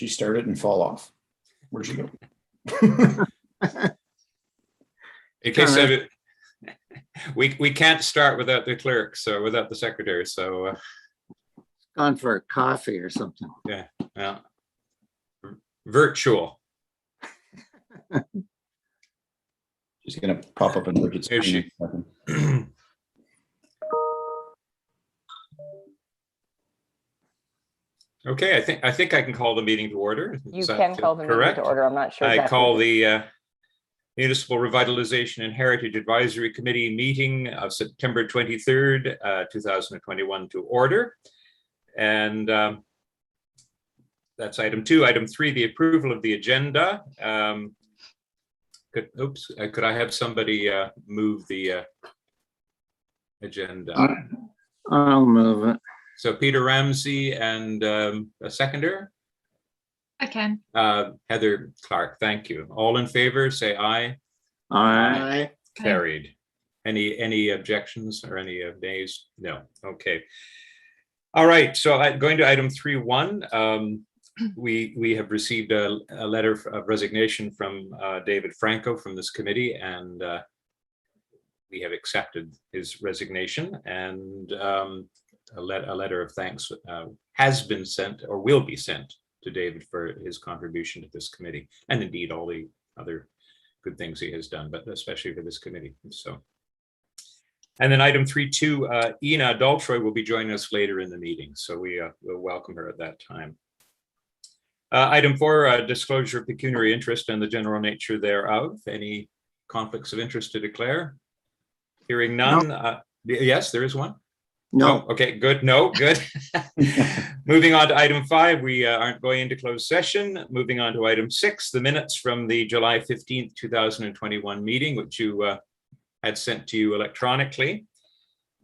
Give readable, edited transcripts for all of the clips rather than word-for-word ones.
she started and fall off. Where'd she go? In case of it, we can't start without the clerk, so without the secretary. So Gone for a coffee or something. yeah, virtual. She's gonna pop up in Bridget's Is screen she? in a second. Okay, I think I can call the meeting to order. You Is that can call the meeting correct? to order. I'm not sure. I exactly call the Municipal Revitalization and Heritage Advisory Committee meeting of September 23rd, 2021 to order. And that's item 2. Item 3, the approval of the agenda. Could I have somebody move the agenda? I'll move it. So Peter Ramsey and a seconder? I can. Heather Clark, thank you. All in favor, say aye. Aye. Carried. Any objections or any nays? No. Okay. All right. So going to item 3.1, we have received a letter of resignation from David Franco from this committee, and we have accepted his resignation, and a letter of thanks has been sent or will be sent to David for his contribution to this committee, and indeed all the other good things he has done, but especially for this committee. So, and then item 3.2, Ina Daltroy will be joining us later in the meeting, so we will welcome her at that time. Item 4, disclosure of pecuniary interest and the general nature thereof. Any conflicts of interest to declare? Hearing none. No. Yes, there is one. No. Oh, okay, good. No, good. Moving on to item 5, we aren't going into closed session. Moving on to item 6, the minutes from the July 15th, 2021 meeting, which you had sent to you electronically.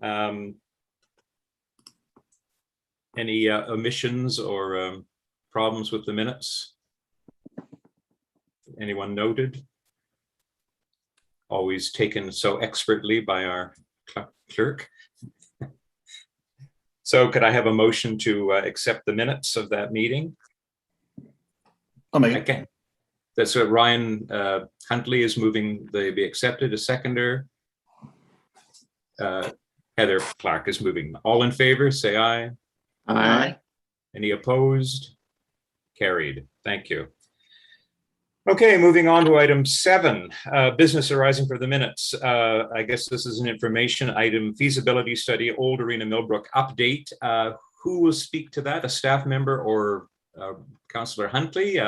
Any omissions or problems with the minutes? Anyone noted? Always taken so expertly by our clerk. So could I have a motion to accept the minutes of that meeting? Okay. That's what Ryan Huntley is moving. They be accepted. A seconder. Heather Clark is moving. All in favor, say aye. Aye. Any opposed? Carried. Thank you. Okay, moving on to item 7, business arising for the minutes. I guess this is an information item, feasibility study, Old Arena Millbrook update. Who will speak to that? A staff member or Councillor Huntley?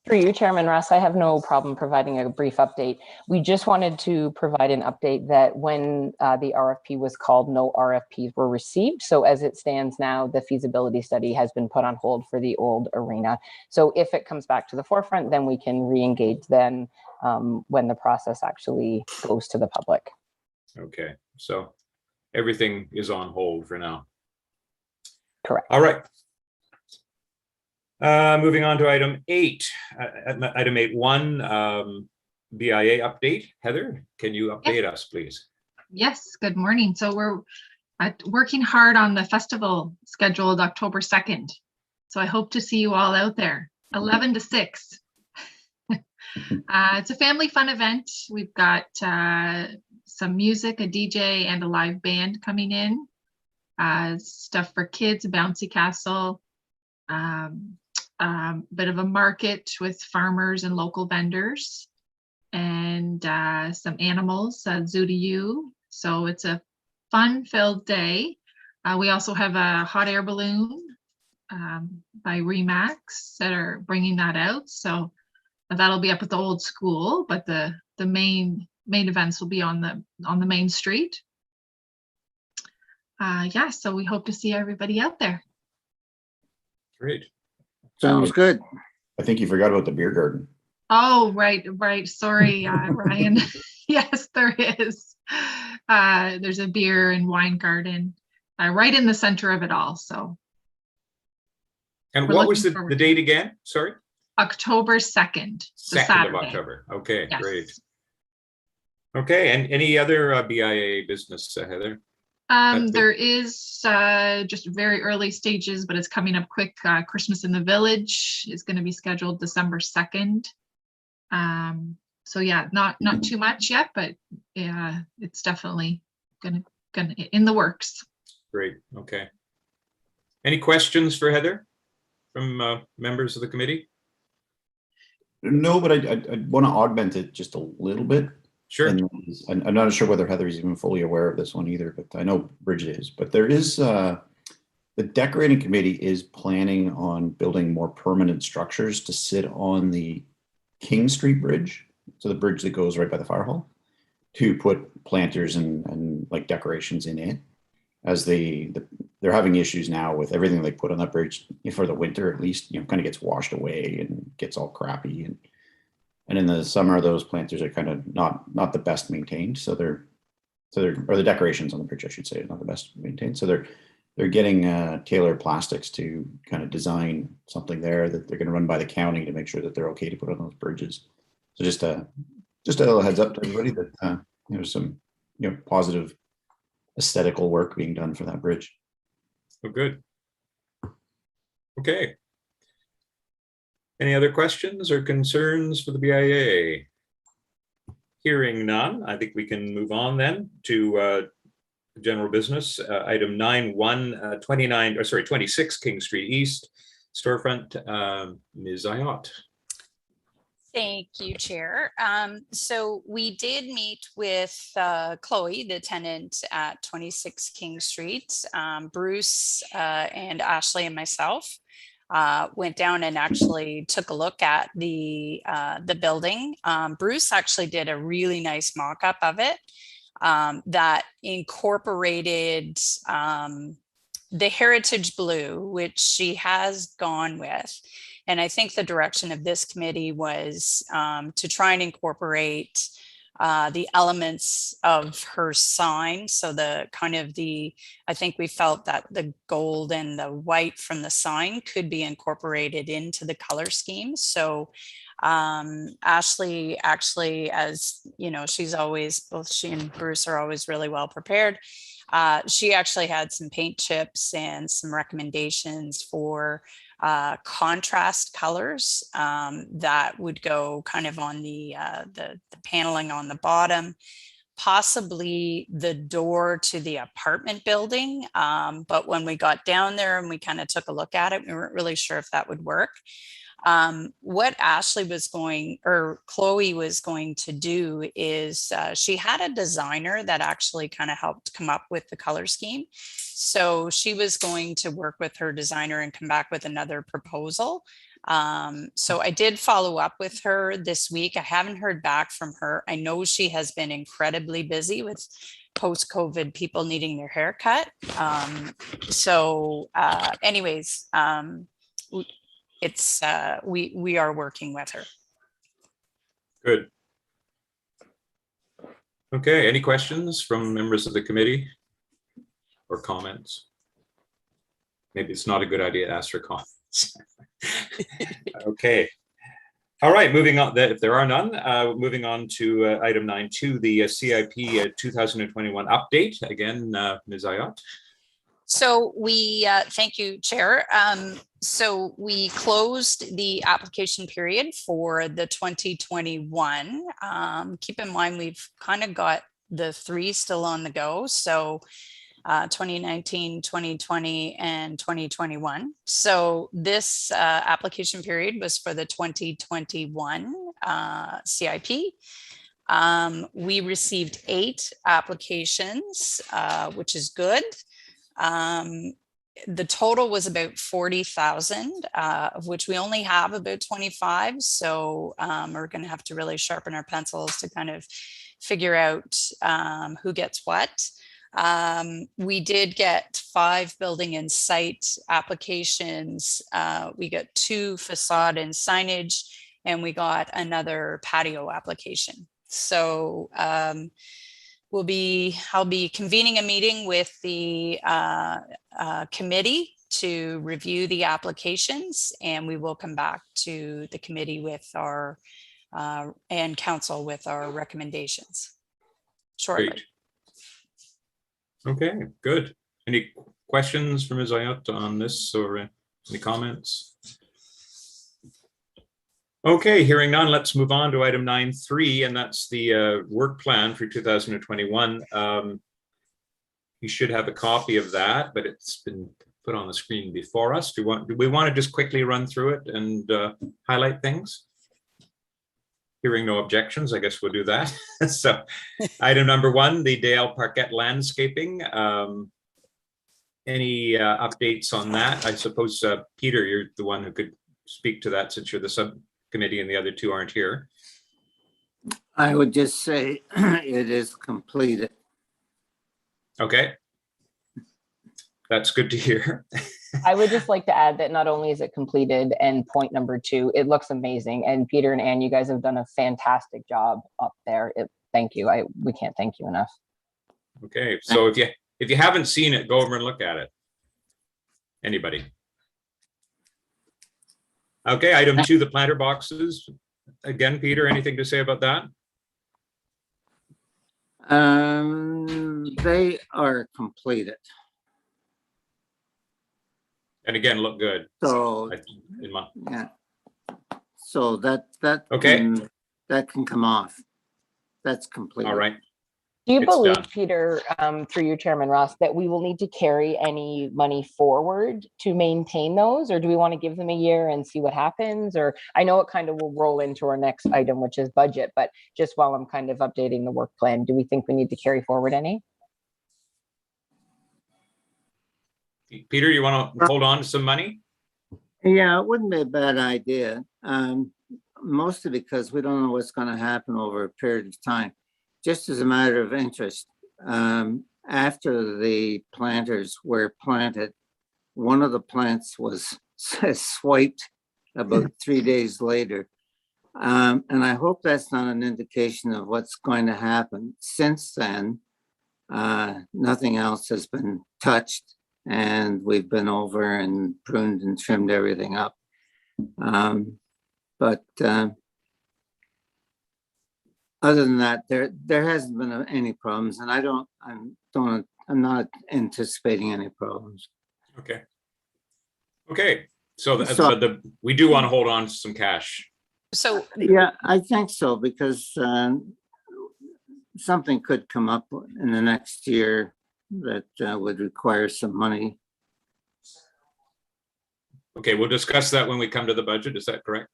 Through you, Chairman Russ, I have no problem providing a brief update. We just wanted to provide an update that when the RFP was called, no RFPs were received. So as it stands now, the feasibility study has been put on hold for the old arena. So if it comes back to the forefront, then we can re-engage then when the process actually goes to the public. Okay, so everything is on hold for now. Correct. All right. Moving on to item 8, item 8.1, BIA update. Heather, can you update us, please? Yes, good morning. So we're working hard on the festival scheduled October 2nd. So I hope to see you all out there, 11 to 6. It's a family fun event. We've got some music, a DJ, and a live band coming in. Stuff for kids, a bouncy castle. Bit of a market with farmers and local vendors, and some animals, Zoo to You. So it's a fun-filled day. We also have a hot air balloon by Remax that are bringing that out. So that'll be up at the old school, but the main events will be on the main street. Yeah, so we hope to see everybody out there. Great. Sounds good. I think you forgot about the beer garden. Oh, right. Sorry, Ryan. Yes, there is. There's a beer and wine garden right in the center of it all. So. And what was the date again? Sorry. October 2nd. 2nd of October. Okay, yes. Great. Okay, and any other BIA business, Heather? That's There is just very early stages, but it's coming up quick. Christmas in the Village is going to be scheduled December 2nd. So yeah, not too much yet, but yeah, it's definitely gonna in the works. great. Okay. Any questions for Heather from members of the committee? No, but I want to augment it just a little bit. Sure. And I'm not sure whether Heather's even fully aware of this one either, but I know Bridget is. But there is the decorating committee is planning on building more permanent structures to sit on the King Street Bridge, so the bridge that goes right by the fire hall, to put planters and like decorations in it, as they're having issues now with everything they put on that bridge for the winter, at least, kind of gets washed away and gets all crappy, and in the summer those planters are kind of not the best maintained, so they're or the decorations on the bridge, I should say, are not the best maintained, so they're getting Taylor Plastics to kind of design something there that they're going to run by the county to make sure that they're okay to put on those bridges. So just a little heads up to everybody that there's some positive aesthetical work being done for that bridge. Oh, good. Okay. Any other questions or concerns for the BIA? Hearing none, I think we can move on then to general business. Item 9.1, 26 King Street East, storefront, Ms. Ayot. Thank you, Chair. So we did meet with Chloe, the tenant at 26 King Street. Bruce and Ashley and myself went down and actually took a look at the building. Bruce actually did a really nice mock-up of it that incorporated the heritage blue, which she has gone with. And I think the direction of this committee was to try and incorporate the elements of her sign. So I think we felt that the gold and the white from the sign could be incorporated into the color scheme. So Ashley actually, as you know, both she and Bruce are always really well prepared. She actually had some paint chips and some recommendations for contrast colors that would go kind of on the paneling on the bottom, possibly the door to the apartment building. But when we got down there and we kind of took a look at it, we weren't really sure if that would work. What Chloe was going to do is she had a designer that actually kind of helped come up with the color scheme. So she was going to work with her designer and come back with another proposal. So I did follow up with her this week. I haven't heard back from her. I know she has been incredibly busy with post-COVID people needing their hair cut. Anyways, it's we are working with her. Good. Okay, any questions from members of the committee or comments? Maybe it's not a good idea to ask for comments. Okay. All right, moving on. If there are none, moving on to item 9.2, the CIP 2021 update. Again, Ms. Ayot. So we, thank you, Chair. So we closed the application period for the 2021. Keep in mind, we've kind of got the 3 still on the go. So 2019, 2020, and 2021. So this application period was for the 2021 CIP. We received 8 applications, which is good. The total was about 40,000, of which we only have about 25. So we're going to have to really sharpen our pencils to kind of figure out who gets what. We did get 5 building and site applications. We got 2 facade and signage, and we got another patio application. So I'll be convening a meeting with the committee to review the applications, and we will come back to the committee with our and council with our recommendations shortly. Great. Okay, good. Any questions from Ms. Ayot on this or any comments? Okay, hearing none, let's move on to item 9.3, and that's the work plan for 2021. You should have a copy of that, but it's been put on the screen before us. Do we want to just quickly run through it and highlight things? Hearing no objections, I guess we'll do that. So item number 1, the Dale Parquet landscaping. Any updates on that? I suppose, Peter, you're the one who could speak to that since you're the subcommittee and the other two aren't here. I would just say it is completed. Okay. That's good to hear. I would just like to add that not only is it completed, and point number 2, it looks amazing. And Peter and Anne, you guys have done a fantastic job up there. Thank you. We can't thank you enough. Okay, so if you haven't seen it, go over and look at it. Anybody? Okay, item 2, the planter boxes. Again, Peter, anything to say about that? They are completed. And again, look good. So, In my, yeah. So that Okay. that can come off. That's complete. all right. Do you It's believe, done. Peter, through you, Chairman Ross, that we will need to carry any money forward to maintain those, or do we want to give them a year and see what happens? Or I know it kind of will roll into our next item, which is budget, but just while I'm kind of updating the work plan, do we think we need to carry forward any? Peter, you want to hold on to some money? Yeah, it wouldn't be a bad idea. Mostly because we don't know what's going to happen over a period of time. Just as a matter of interest, after the planters were planted, one of the plants was swiped about 3 days later. And I hope that's not an indication of what's going to happen. Since then, nothing else has been touched, and we've been over and pruned and trimmed everything up. But other than that, there hasn't been any problems, and I'm not anticipating any problems. Okay. Okay. So, So- we do want to hold on to some cash. So Yeah, I think so, because something could come up in the next year that would require some money. Okay, we'll discuss that when we come to the budget. Is that correct?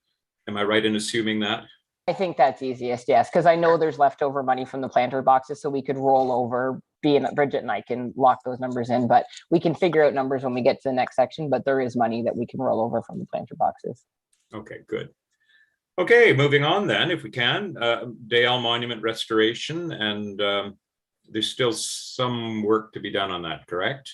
Am I right in assuming that? I think that's easiest, yes, because I know there's leftover money from the planter boxes, so we could roll over. Bridget and I can lock those numbers in, but we can figure out numbers when we get to the next section. But there is money that we can roll over from the planter boxes. Okay, good. Okay, moving on then, if we can, Dale Monument restoration, and there's still some work to be done on that, correct?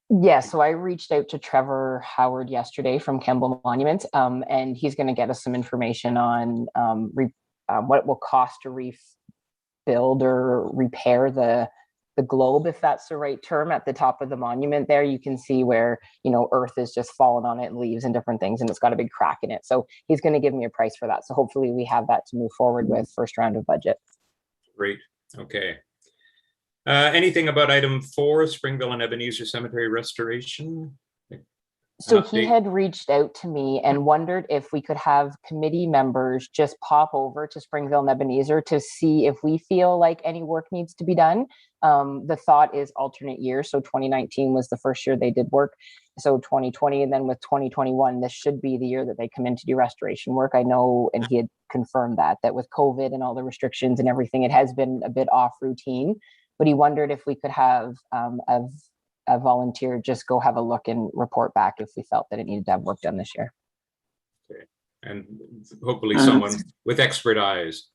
Yeah, so I reached out to Trevor Howard yesterday from Kemble Monuments, and he's going to get us some information on what it will cost to rebuild or repair the globe, if that's the right term, at the top of the monument there. You can see where, earth is just fallen on it and leaves and different things, and it's got a big crack in it. So he's going to give me a price for that. So hopefully we have that to move forward with first round of budget. Great, okay. Anything about item 4, Springville and Ebenezer Cemetery restoration? So An he update? had reached out to me and wondered if we could have committee members just pop over to Springville and Ebenezer to see if we feel like any work needs to be done. The thought is alternate years. So 2019 was the first year they did work. So 2020, and then with 2021, this should be the year that they come in to do restoration work. I know, and he had confirmed that with COVID and all the restrictions and everything, it has been a bit off routine. But he wondered if we could have a volunteer just go have a look and report back if we felt that it needed to have work done this year. Okay. And hopefully someone with expert eyes.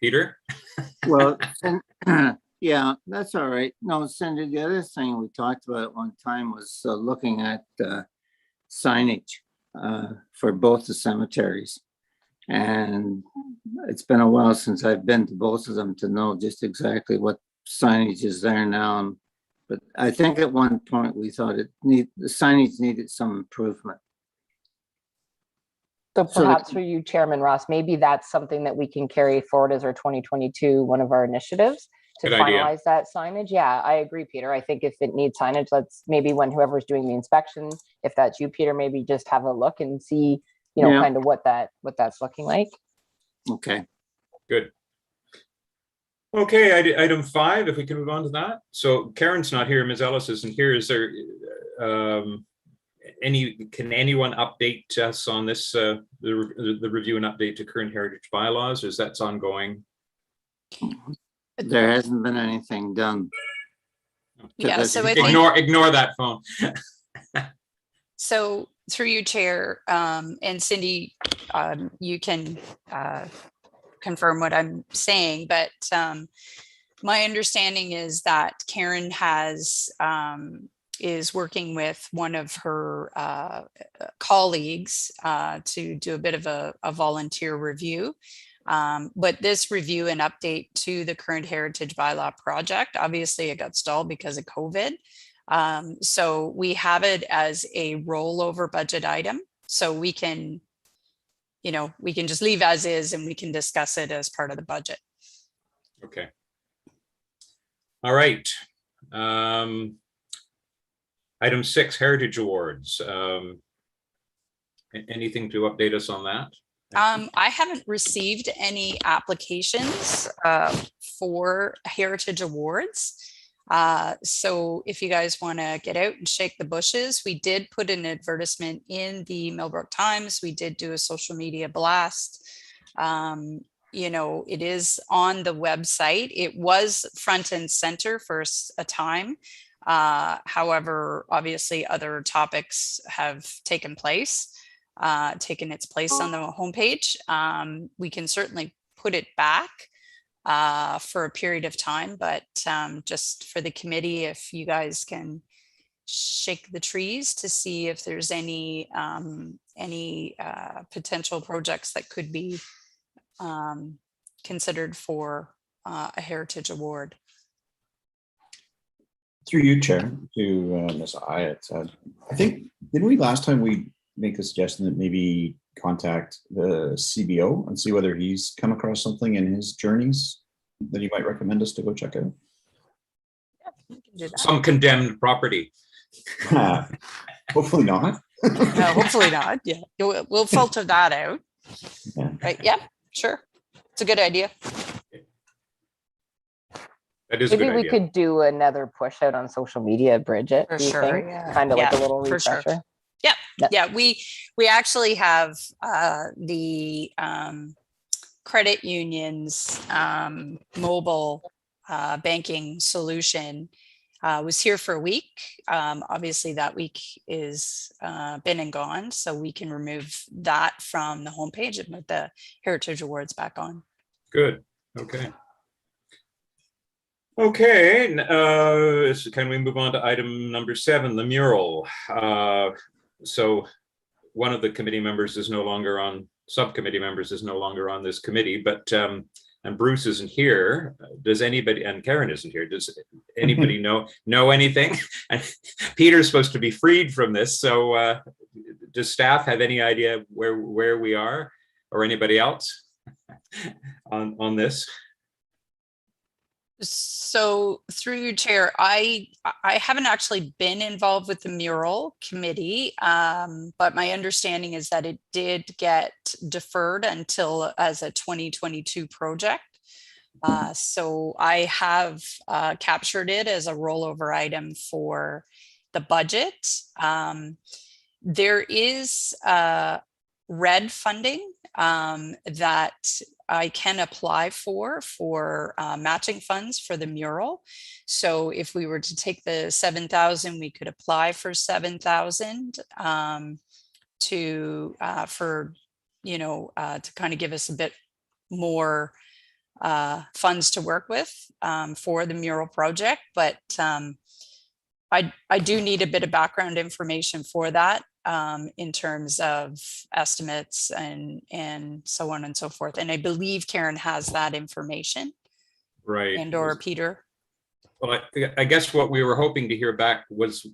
Peter? Well, yeah, that's all right. No, Cindy, the other thing we talked about at one time was looking at signage for both the cemeteries. And it's been a while since I've been to both of them to know just exactly what signage is there now. But I think at one point we thought the signage needed some improvement. So So the- perhaps for you, Chairman Ross, maybe that's something that we can carry forward as our 2022, one of our initiatives, to Good idea. finalize that signage. Yeah, I agree, Peter. I think if it needs signage, let's maybe when whoever's doing the inspection, if that's you, Peter, maybe just have a look and see, you know, Yeah. kind of what that's looking like. Okay. Good. Okay, item 5, if we can move on to that. So Karen's not here, Ms. Ellis isn't here. Is there can anyone update us on this, the review and update to current heritage bylaws, or is that's ongoing? There hasn't been anything done. Yeah, this- so I think, Ignore that phone. so through you, Chair, and Cindy, you can confirm what I'm saying, but my understanding is that Karen is working with one of her colleagues to do a bit of a volunteer review. But this review and update to the current heritage bylaw project, obviously it got stalled because of COVID. So we have it as a rollover budget item. So we can, you know, we can just leave as is and we can discuss it as part of the budget. Okay. All right. Item 6, Heritage Awards. Anything to update us on that? I haven't received any applications for Heritage Awards. So if you guys want to get out and shake the bushes, we did put an advertisement in the Millbrook Times. We did do a social media blast. You know, it is on the website. It was front and center for a time. However, obviously other topics have taken its place on the homepage. We can certainly put it back for a period of time, but just for the committee, if you guys can shake the trees to see if there's any potential projects that could be considered for a Heritage Award. Through you, Chair, to Ms. Hyatt. I think, didn't we last time we make the suggestion that maybe contact the CBO and see whether he's come across something in his journeys that he might recommend us to go check out? Yeah, we can do that. Some condemned property. Hopefully not. No, hopefully not. Yeah, we'll filter that out. Yeah. Right? Yeah, sure. It's a good idea. That is a Maybe good we idea. could do another push out on social media, Bridget. For do you sure, think? yeah. Kind of like a Yeah, little for sure. refresher. Yeah, we actually have the credit union's mobile banking solution was here for a week. Obviously that week is been and gone, so we can remove that from the homepage and put the Heritage Awards back on. Good. Okay. Okay. So can we move on to item number 7, the mural? So one of the committee members is no longer on, subcommittee members is no longer on this committee, but and Bruce isn't here. Does anybody, and Karen isn't here, does anybody know anything? And Peter's supposed to be freed from this, so does staff have any idea where we are, or anybody else on this? So through you, Chair, I haven't actually been involved with the mural committee, but my understanding is that it did get deferred until as a 2022 project. So I have captured it as a rollover item for the budget. There is RED funding that I can apply for matching funds for the mural. So if we were to take the 7,000, we could apply for 7,000 to kind of give us a bit more funds to work with for the mural project. But I do need a bit of background information for that. In terms of estimates and so on and so forth. And I believe Karen has that information. Right. And or Peter. Well, I guess what we were hoping to hear back was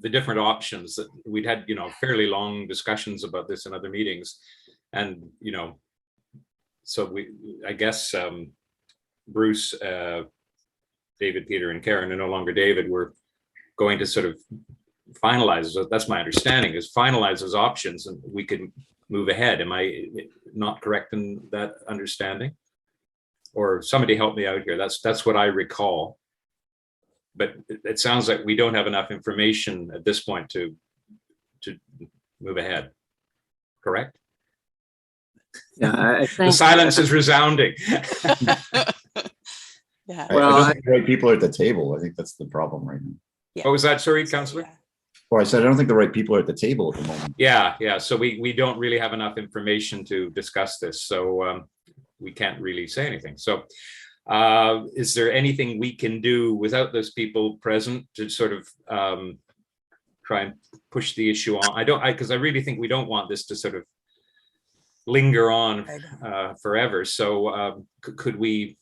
the different options that we'd had, fairly long discussions about this in other meetings. And, so I guess Bruce David, Peter, and Karen, and no longer David, were going to sort of finalize, so that's my understanding, is finalize those options and we could move ahead. Am I not correct in that understanding? Or somebody help me out here. That's what I recall. But it sounds like we don't have enough information at this point to move ahead. Correct? Yeah, I The think. silence is resounding. Yeah. Well, I don't think the right people are at the table. I think that's the problem right now. What was that? Sorry, Councillor? Yeah. Well, I said, I don't think the right people are at the table at the moment. Yeah. So we don't really have enough information to discuss this. So we can't really say anything. So is there anything we can do without those people present to sort of try and push the issue on? Because I really think we don't want this to sort of linger on forever. So could we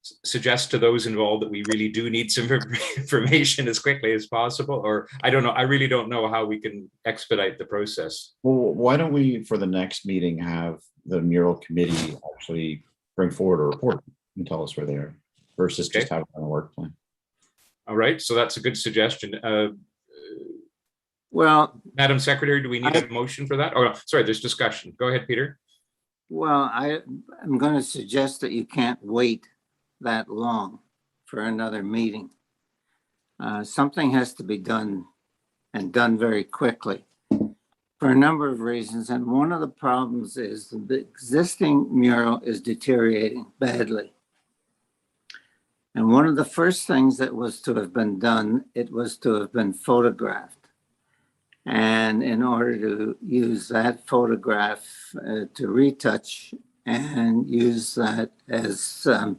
suggest to those involved that we really do need some information as quickly as possible? Or I don't know. I really don't know how we can expedite the process. Well, why don't we, for the next meeting, have the mural committee actually bring forward a report and tell us where they are versus just having a work plan? All right. So that's a good suggestion. Well, Madam Secretary, do we need a motion for that? Oh, sorry, there's discussion. Go ahead, Peter. well, I'm going to suggest that you can't wait that long for another meeting. Something has to be done and done very quickly for a number of reasons. And one of the problems is the existing mural is deteriorating badly. And one of the first things that was to have been done, it was to have been photographed. And in order to use that photograph to retouch and use that as the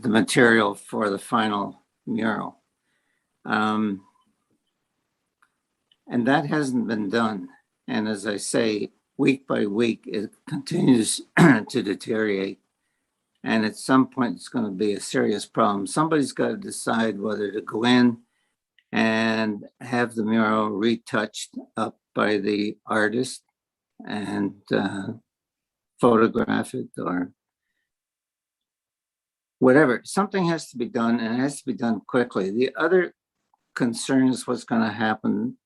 material for the final mural. And that hasn't been done. And as I say, week by week, it continues to deteriorate. And at some point, it's going to be a serious problem. Somebody's got to decide whether to go in and have the mural retouched up by the artist and photograph it or whatever. Something has to be done, and it has to be done quickly. The other concern is what's going to happen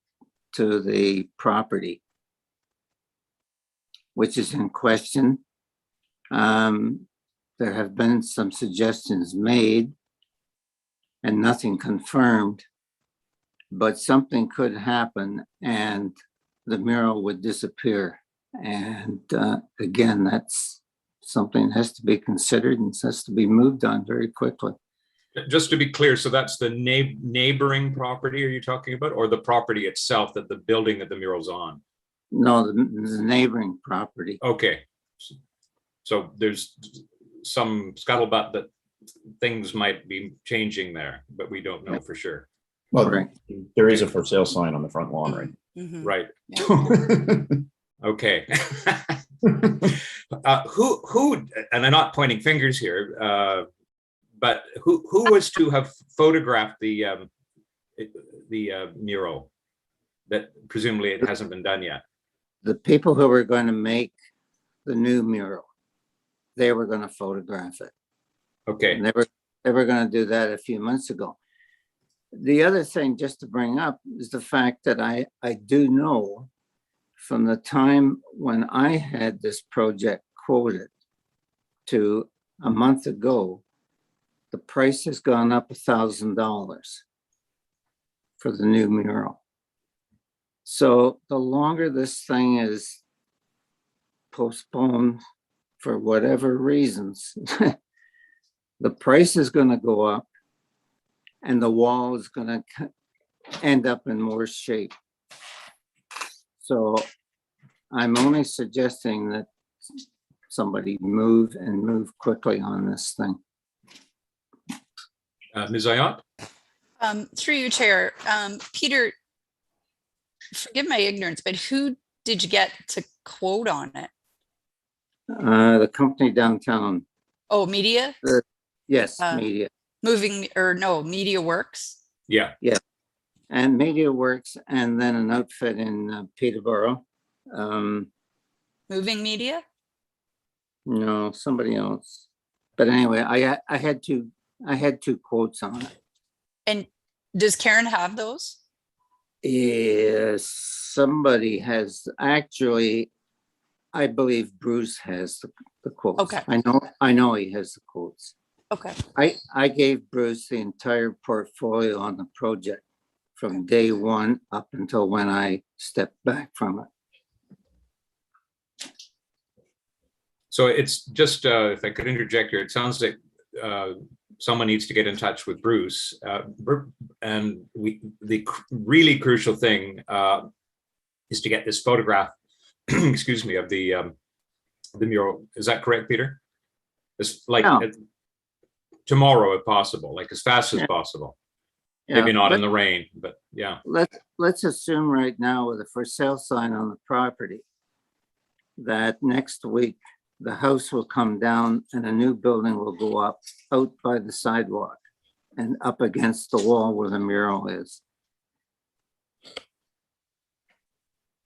to the property, which is in question. There have been some suggestions made and nothing confirmed, but something could happen and the mural would disappear. And again, that's something that has to be considered and has to be moved on very quickly. Just to be clear, so that's the neighboring property are you talking about, or the property itself, that the building that the mural's on? No, the neighboring property. Okay. So there's some scuttlebutt that things might be changing there, but we don't know for sure. Well, Right. there is a for sale sign on the front lawn, right? Mhm. Right. Mm-hmm. Okay. Who, and I'm not pointing fingers here, but who was to have photographed the mural that presumably it hasn't been done yet? The people who were going to make the new mural, they were going to photograph it. Okay. And they were going to do that a few months ago. The other thing just to bring up is the fact that I do know from the time when I had this project quoted to a month ago, the price has gone up $1,000 for the new mural. So the longer this thing is postponed for whatever reasons, the price is going to go up and the wall is going to end up in worse shape. So I'm only suggesting that somebody move quickly on this thing. Ms. Ayotte? Through you, Chair. Peter, forgive my ignorance, but who did you get to quote on it? The company downtown. Oh, Media? Yes, Uh, Media. Media Works. Yeah. And Media Works, and then an outfit in Peterborough. Moving Media? No, somebody else. But anyway, I had two quotes on it. And does Karen have those? Yes, somebody has, actually, I believe Bruce has the quotes. Okay. I know he has the quotes. Okay. I gave Bruce the entire portfolio on the project from day one up until when I stepped back from it. So it's just, if I could interject here, it sounds like someone needs to get in touch with Bruce. And the really crucial thing is to get this photograph, excuse me, of the mural. Is that correct, Peter? It's like No. tomorrow, if possible, like as fast as Yeah. possible. Yeah, Maybe not in the rain, but yeah. let's assume right now with a for sale sign on the property that next week the house will come down and a new building will go up out by the sidewalk and up against the wall where the mural is.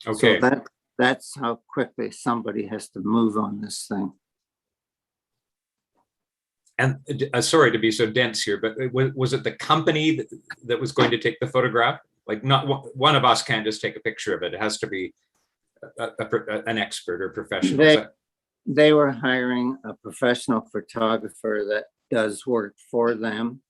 Okay. So that's how quickly somebody has to move on this thing. And sorry to be so dense here, but was it the company that was going to take the photograph? Like, not one of us can't just take a picture of it. It has to be an expert or professional. They were hiring a professional photographer that does work for them.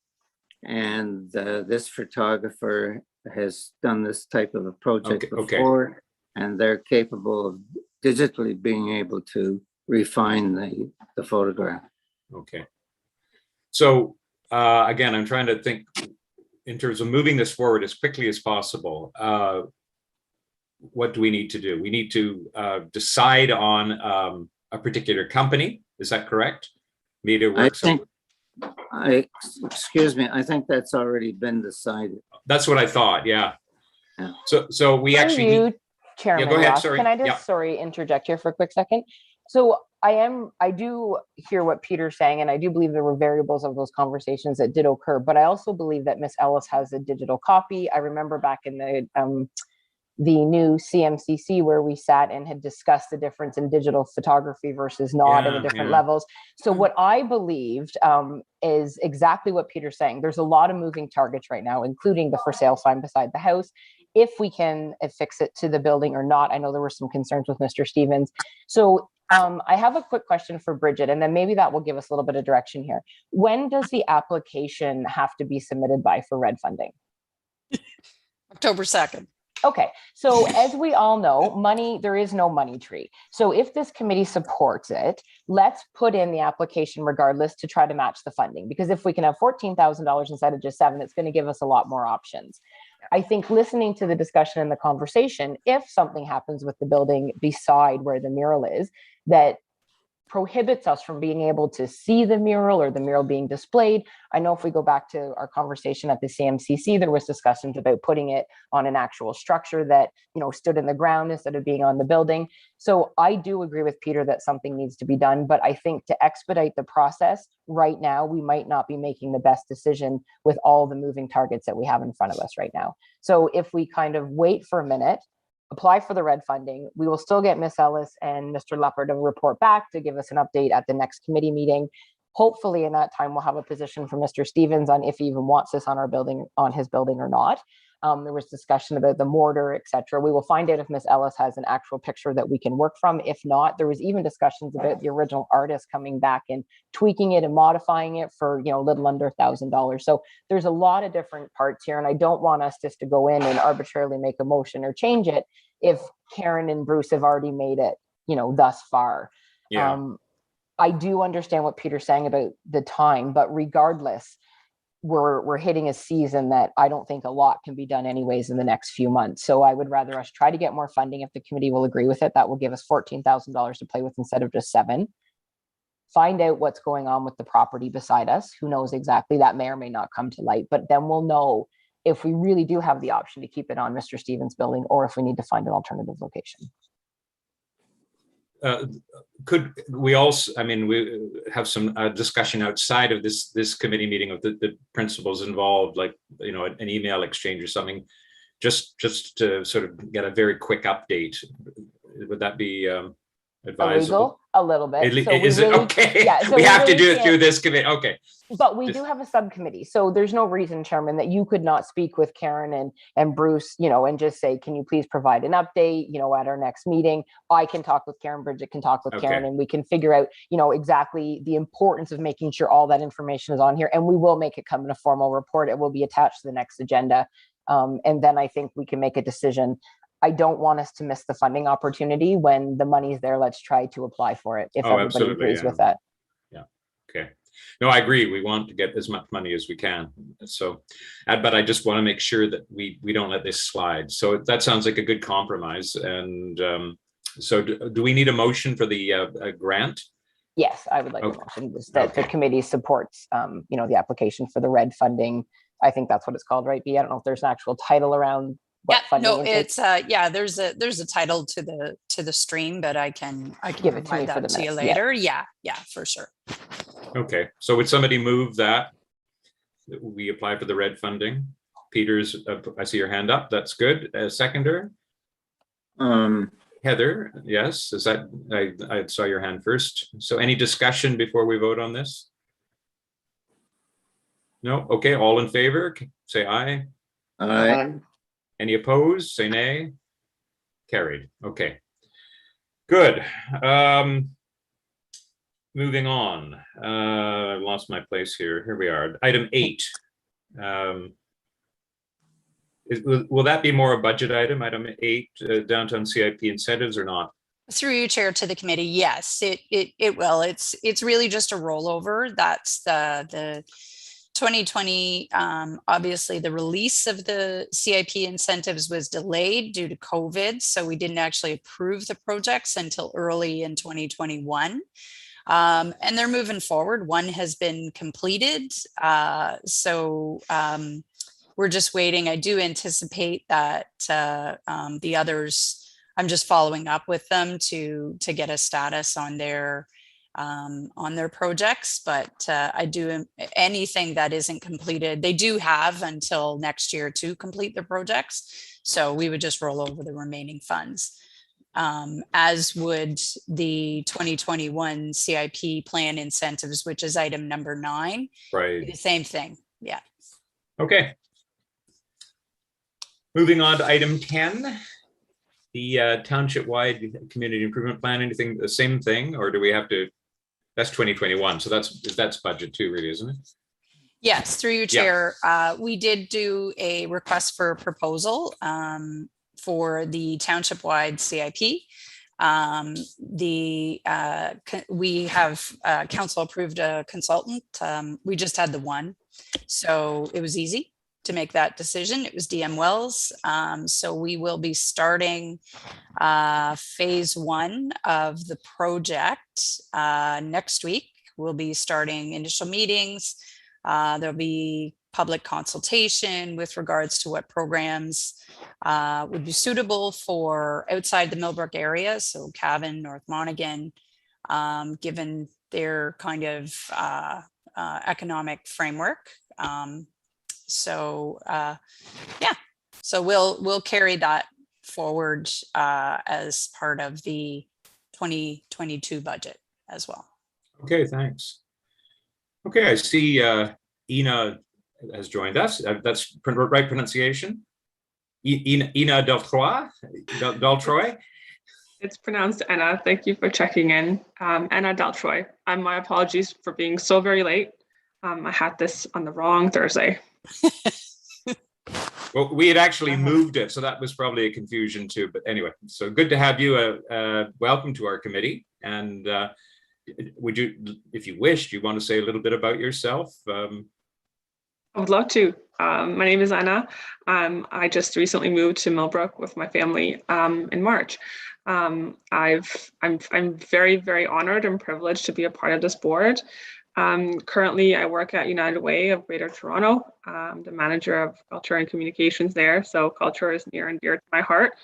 And this photographer has done this type of a project before, and they're capable of digitally being able to refine the photograph. Okay. So again, I'm trying to think in terms of moving this forward as quickly as possible. What do we need to do? We need to decide on a particular company. Is that correct? MediaWorks. Excuse me, I think that's already been decided. That's what I thought. Yeah. Yeah. So we actually need, Chairman, go ahead, Ross, sorry. can I just Yeah. sorry interject here for a quick second? So I do hear what Peter's saying, and I do believe there were variables of those conversations that did occur, but I also believe that Miss Ellis has a digital copy. I remember back in the new CMCC where we sat and had discussed the difference in digital photography versus not and the different levels. So what I believed is exactly what Peter's saying. There's a lot of moving targets right now, including the for sale sign beside the house. If we can affix it to the building or not. I know there were some concerns with Mr. Stevens. So I have a quick question for Bridget, and then maybe that will give us a little bit of direction here. When does the application have to be submitted by for red funding? October 2nd. Okay, so as we all know, there is no money tree. So if this committee supports it, let's put in the application regardless to try to match the funding. Because if we can have $14,000 instead of just $7,000, it's going to give us a lot more options. I think listening to the discussion and the conversation, if something happens with the building beside where the mural is, that prohibits us from being able to see the mural or the mural being displayed. I know if we go back to our conversation at the CMCC, there was discussions about putting it on an actual structure that, stood in the ground instead of being on the building. So I do agree with Peter that something needs to be done, but I think to expedite the process right now, we might not be making the best decision with all the moving targets that we have in front of us right now. So if we kind of wait for a minute, apply for the red funding, we will still get Miss Ellis and Mr. Leopard to report back to give us an update at the next committee meeting. Hopefully in that time, we'll have a position from Mr. Stevens on if he even wants this on his building or not. There was discussion about the mortar, etc. We will find out if Miss Ellis has an actual picture that we can work from. If not, there was even discussions about the original artist coming back and tweaking it and modifying it for, a little under $1,000. So there's a lot of different parts here, and I don't want us just to go in and arbitrarily make a motion or change it if Karen and Bruce have already made it, thus far. Yeah. I do understand what Peter's saying about the time, but regardless, we're hitting a season that I don't think a lot can be done anyways in the next few months. So I would rather us try to get more funding. If the committee will agree with it, that will give us $14,000 to play with instead of just $7,000. Find out what's going on with the property beside us. Who knows exactly? That may or may not come to light, but then we'll know if we really do have the option to keep it on Mr. Stevens' building or if we need to find an alternative location. Could we also, we have some discussion outside of this committee meeting of the principals involved, like, an email exchange or something, just to sort of get a very quick update. Would that be advisable? A little bit. So we Is it really, okay? yeah, so we we have to really do it can't- through this committee. Okay. But we do have a subcommittee, so there's no reason, Chairman, that you could not speak with Karen and Bruce, and just say, can you please provide an update, at our next meeting? I can talk with Karen, Bridget can talk with Karen, Okay. and we can figure out, exactly the importance of making sure all that information is on here. And we will make it come in a formal report. It will be attached to the next agenda. And then I think we can make a decision. I don't want us to miss the funding opportunity when the money's there. Let's try to apply for it if everybody Absolutely, agrees yeah. with that. Yeah. Okay. No, I agree. We want to get as much money as we can. So, but I just want to make sure that we don't let this slide. So that sounds like a good compromise. And so do we need a motion for the grant? Yes, I would like Okay. a motion that the Okay. committee supports, the application for the RED funding. I think that's what it's called, right, B? I don't know if there's an actual title around what Yeah, funding no, it is. it's there's a title to the stream, but I can Give it to me provide for that the to you minutes, yeah. later. Yeah, for sure. Okay. So would somebody move that we apply for the RED funding? Peter's, I see your hand up. That's good. Seconder? Heather, yes. Is that, I saw your hand first. So any discussion before we vote on this? No? Okay. All in favor, say aye. Aye. Any opposed? Say nay. Carried. Okay. Good. Moving on. I lost my place here. Here we are. Item 8. Will that be more a budget item? Item 8, downtown CIP incentives or not? Through you, Chair, to the committee, yes, it will. It's really just a rollover. That's the 2020. Obviously, the release of the CIP incentives was delayed due to COVID, so we didn't actually approve the projects until early in 2021. And they're moving forward. One has been completed, so we're just waiting. I do anticipate that the others, I'm just following up with them to get a status on their projects, but I do anything that isn't completed. They do have until next year to complete their projects, so we would just roll over the remaining funds, as would the 2021 CIP plan incentives, which is item number 9. Right. The same thing. Yeah. Okay. Moving on to item 10. The township-wide community improvement plan, anything, the same thing, or do we have to, that's 2021, so that's budget too, really, isn't it? Yes, through you, Chair. We did do a request for proposal for the township-wide CIP. We have council approved a consultant. We just had the one, so it was easy to make that decision. It was DM Wells. So we will be starting phase 1 of the project next week. We'll be starting initial meetings. There'll be public consultation with regards to what programs would be suitable for outside the Millbrook area. So Cavan, North Monaghan, given their kind of economic framework. So we'll carry that forward as part of the 2022 budget as well. Okay, thanks. Okay, I see Ina has joined us. That's right pronunciation? Ina Deltroy? Deltroy? It's pronounced Anna. Thank you for checking in. Anna Deltroy. My apologies for being so very late. I had this on the wrong Thursday. Well, we had actually moved it, so that was probably a confusion too. But anyway, so good to have you. Welcome to our committee. And would you, if you wish, do you want to say a little bit about yourself? I would love to. My name is Anna. I just recently moved to Millbrook with my family in March. I'm very, very honored and privileged to be a part of this board. Currently, I work at United Way of Greater Toronto. I'm the manager of culture and communications there, so culture is near and dear to my heart.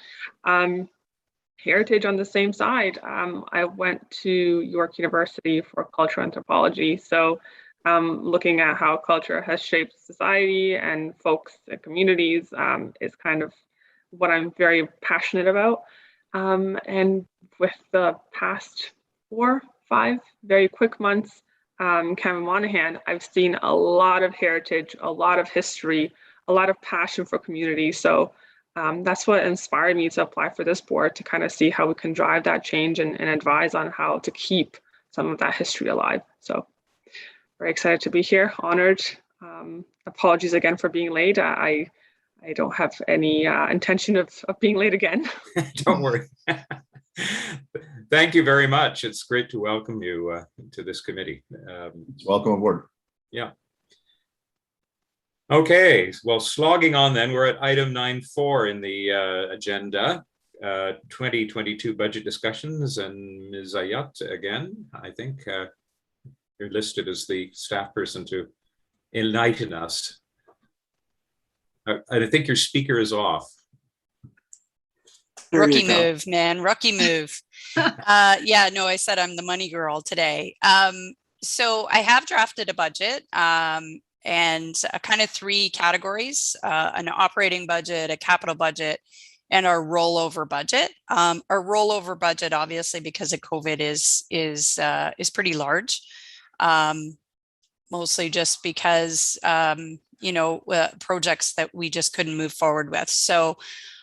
Heritage on the same side. I went to York University for cultural anthropology, so looking at how culture has shaped society and folks and communities is kind of what I'm very passionate about. And with the past 4, 5 very quick months, Kevin Monahan, I've seen a lot of heritage, a lot of history, a lot of passion for community. So that's what inspired me to apply for this board, to kind of see how we can drive that change and advise on how to keep some of that history alive. So very excited to be here, honored. Apologies again for being late. I don't have any intention of being late again. Don't worry. Thank you very much. It's great to welcome you to this committee. Welcome aboard. Yeah. Okay, well, slogging on then, we're at item 9.4 in the agenda, 2022 budget discussions, and Ms. Ayat again, I think you're listed as the staff person to enlighten us. I think your speaker is off. Rookie move, man, rookie move. Yeah, no, I said I'm the money girl today. So I have drafted a budget and kind of 3 categories, an operating budget, a capital budget, and our rollover budget. Our rollover budget, obviously, because of COVID is pretty large, mostly just because, projects that we just couldn't move forward with. So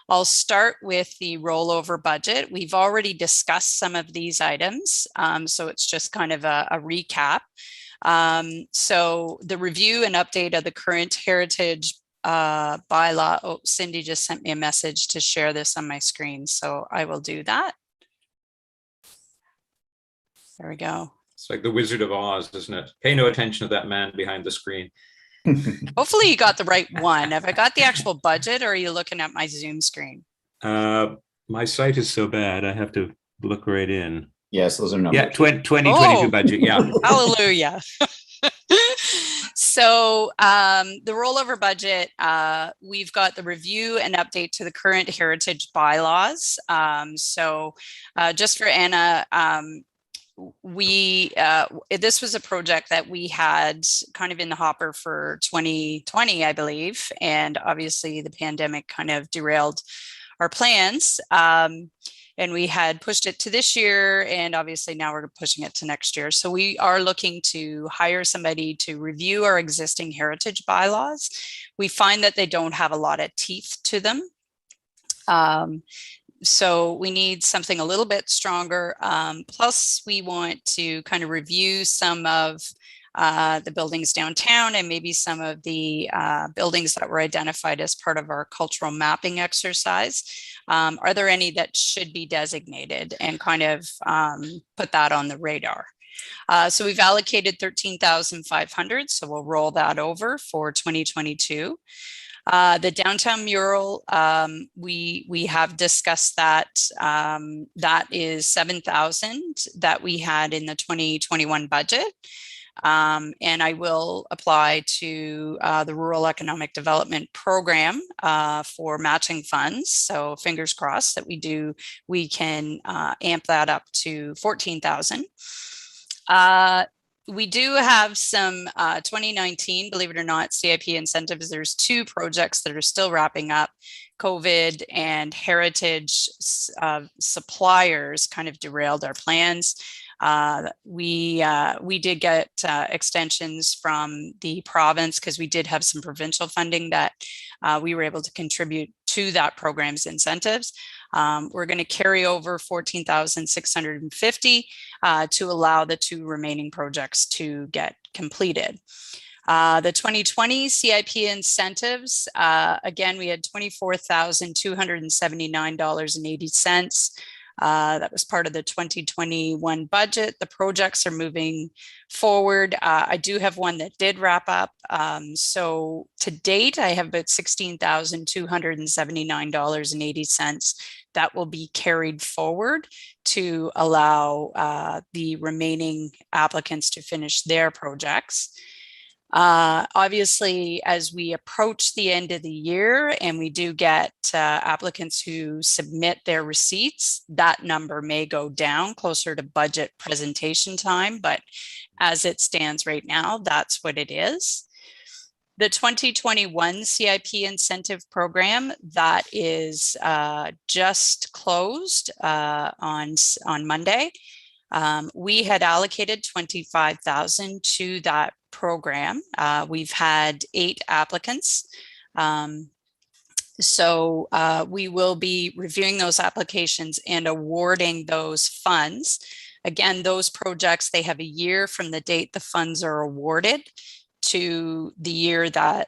I'll start with the rollover budget. We've already discussed some of these items, so it's just kind of a recap. So the review and update of the current heritage bylaw. Oh, Cindy just sent me a message to share this on my screen, so I will do that. There we go. It's like the Wizard of Oz, isn't it? Pay no attention to that man behind the screen. Hopefully you got the right one. Have I got the actual budget, or are you looking at my Zoom screen? My site is so bad, I have to look right in. Yes, those are numbers. Yeah, 2022 budget, yeah. Hallelujah. So the rollover budget, we've got the review and update to the current heritage bylaws. Just for Anna, this was a project that we had kind of in the hopper for 2020, I believe, and obviously the pandemic kind of derailed our plans, and we had pushed it to this year, and obviously now we're pushing it to next year. So we are looking to hire somebody to review our existing heritage bylaws. We find that they don't have a lot of teeth to them. So we need something a little bit stronger. Plus, we want to kind of review some of the buildings downtown and maybe some of the buildings that were identified as part of our cultural mapping exercise. Are there any that should be designated, and kind of put that on the radar? So we've allocated $13,500, so we'll roll that over for 2022. The downtown mural, we have discussed that. That is $7,000 that we had in the 2021 budget. And I will apply to the Rural Economic Development Program for matching funds. So fingers crossed that we can amp that up to $14,000. We do have some 2019, believe it or not, CIP incentives. There's 2 projects that are still wrapping up. COVID and heritage suppliers kind of derailed our plans. We did get extensions from the province because we did have some provincial funding that we were able to contribute to that program's incentives. We're going to carry over $14,650 to allow the 2 remaining projects to get completed. The 2020 CIP incentives, again, we had $24,279.80. That was part of the 2021 budget. The projects are moving forward. I do have one that did wrap up. So to date, I have about $16,279.80 that will be carried forward to allow the remaining applicants to finish their projects. Obviously, as we approach the end of the year and we do get applicants who submit their receipts, that number may go down closer to budget presentation time, but as it stands right now, that's what it is. The 2021 CIP incentive program, that is just closed on Monday. We had allocated 25,000 to that program. We've had 8 applicants. So we will be reviewing those applications and awarding those funds. Again, those projects, they have a year from the date the funds are awarded to the year that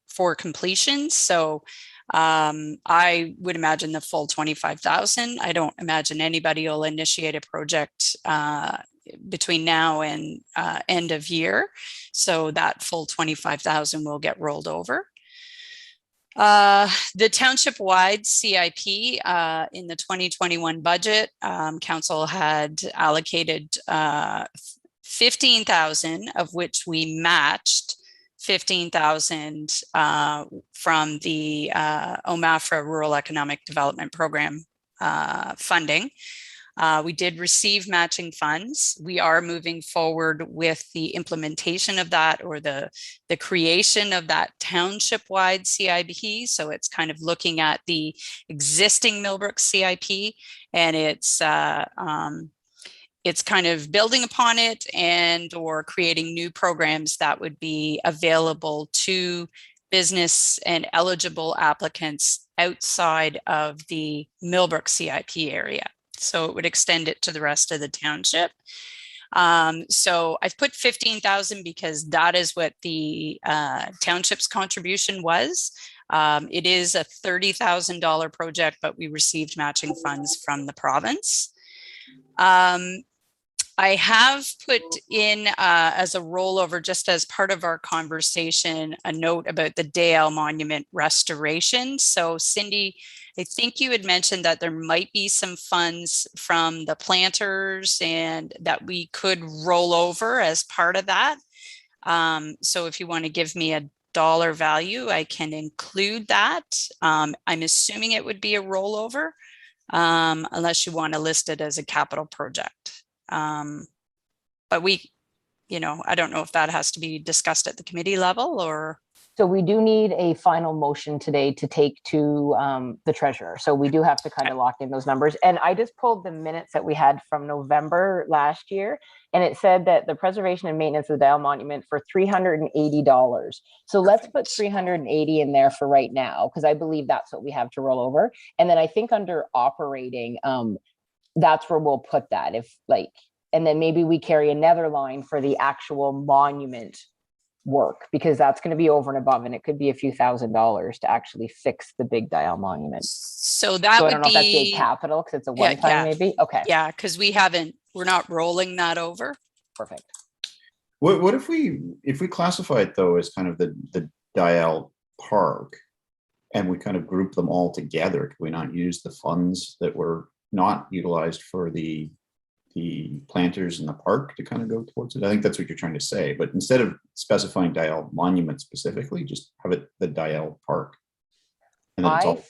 for completion. So I would imagine the full 25,000. I don't imagine anybody will initiate a project between now and end of year. So that full 25,000 will get rolled over. The township-wide CIP in the 2021 budget, council had allocated 15,000, of which we matched 15,000 from the OMAFRA Rural Economic Development Program funding. We did receive matching funds. We are moving forward with the implementation of that, or the creation of that township-wide CIP. So it's kind of looking at the existing Millbrook CIP, and it's kind of building upon it and or creating new programs that would be available to business and eligible applicants outside of the Millbrook CIP area. So it would extend it to the rest of the township. So I've put 15,000 because that is what the township's contribution was. It is a $30,000 project, but we received matching funds from the province. I have put in as a rollover, just as part of our conversation, a note about the Dale Monument restoration. So Cindy, I think you had mentioned that there might be some funds from the planters and that we could roll over as part of that. So if you want to give me a dollar value, I can include that. I'm assuming it would be a rollover, unless you want to list it as a capital project. But we, I don't know if that has to be discussed at the committee level or. So we do need a final motion today to take to the treasurer. So we do have to kind of lock in those numbers. And I just pulled the minutes that we had from November last year, and it said that the preservation and maintenance of the Dale Monument for $380. So let's put 380 in there for right now, because I believe that's what we have to roll over. And then I think under operating, that's where we'll put that, and then maybe we carry another line for the actual monument work, because that's going to be over and above, and it could be a few $1,000s to actually fix the big Dial monument. So that so would I don't know be if that's a capital, because it's a one-time maybe. Okay. Yeah, because we're not rolling that over. Perfect. What if we classify it though as kind of the Dial Park, and we kind of group them all together? Could we not use the funds that were not utilized for the planters in the park to kind of go towards it? I think that's what you're trying to say, but instead of specifying Dial Monument specifically, just have it the Dial Park. And then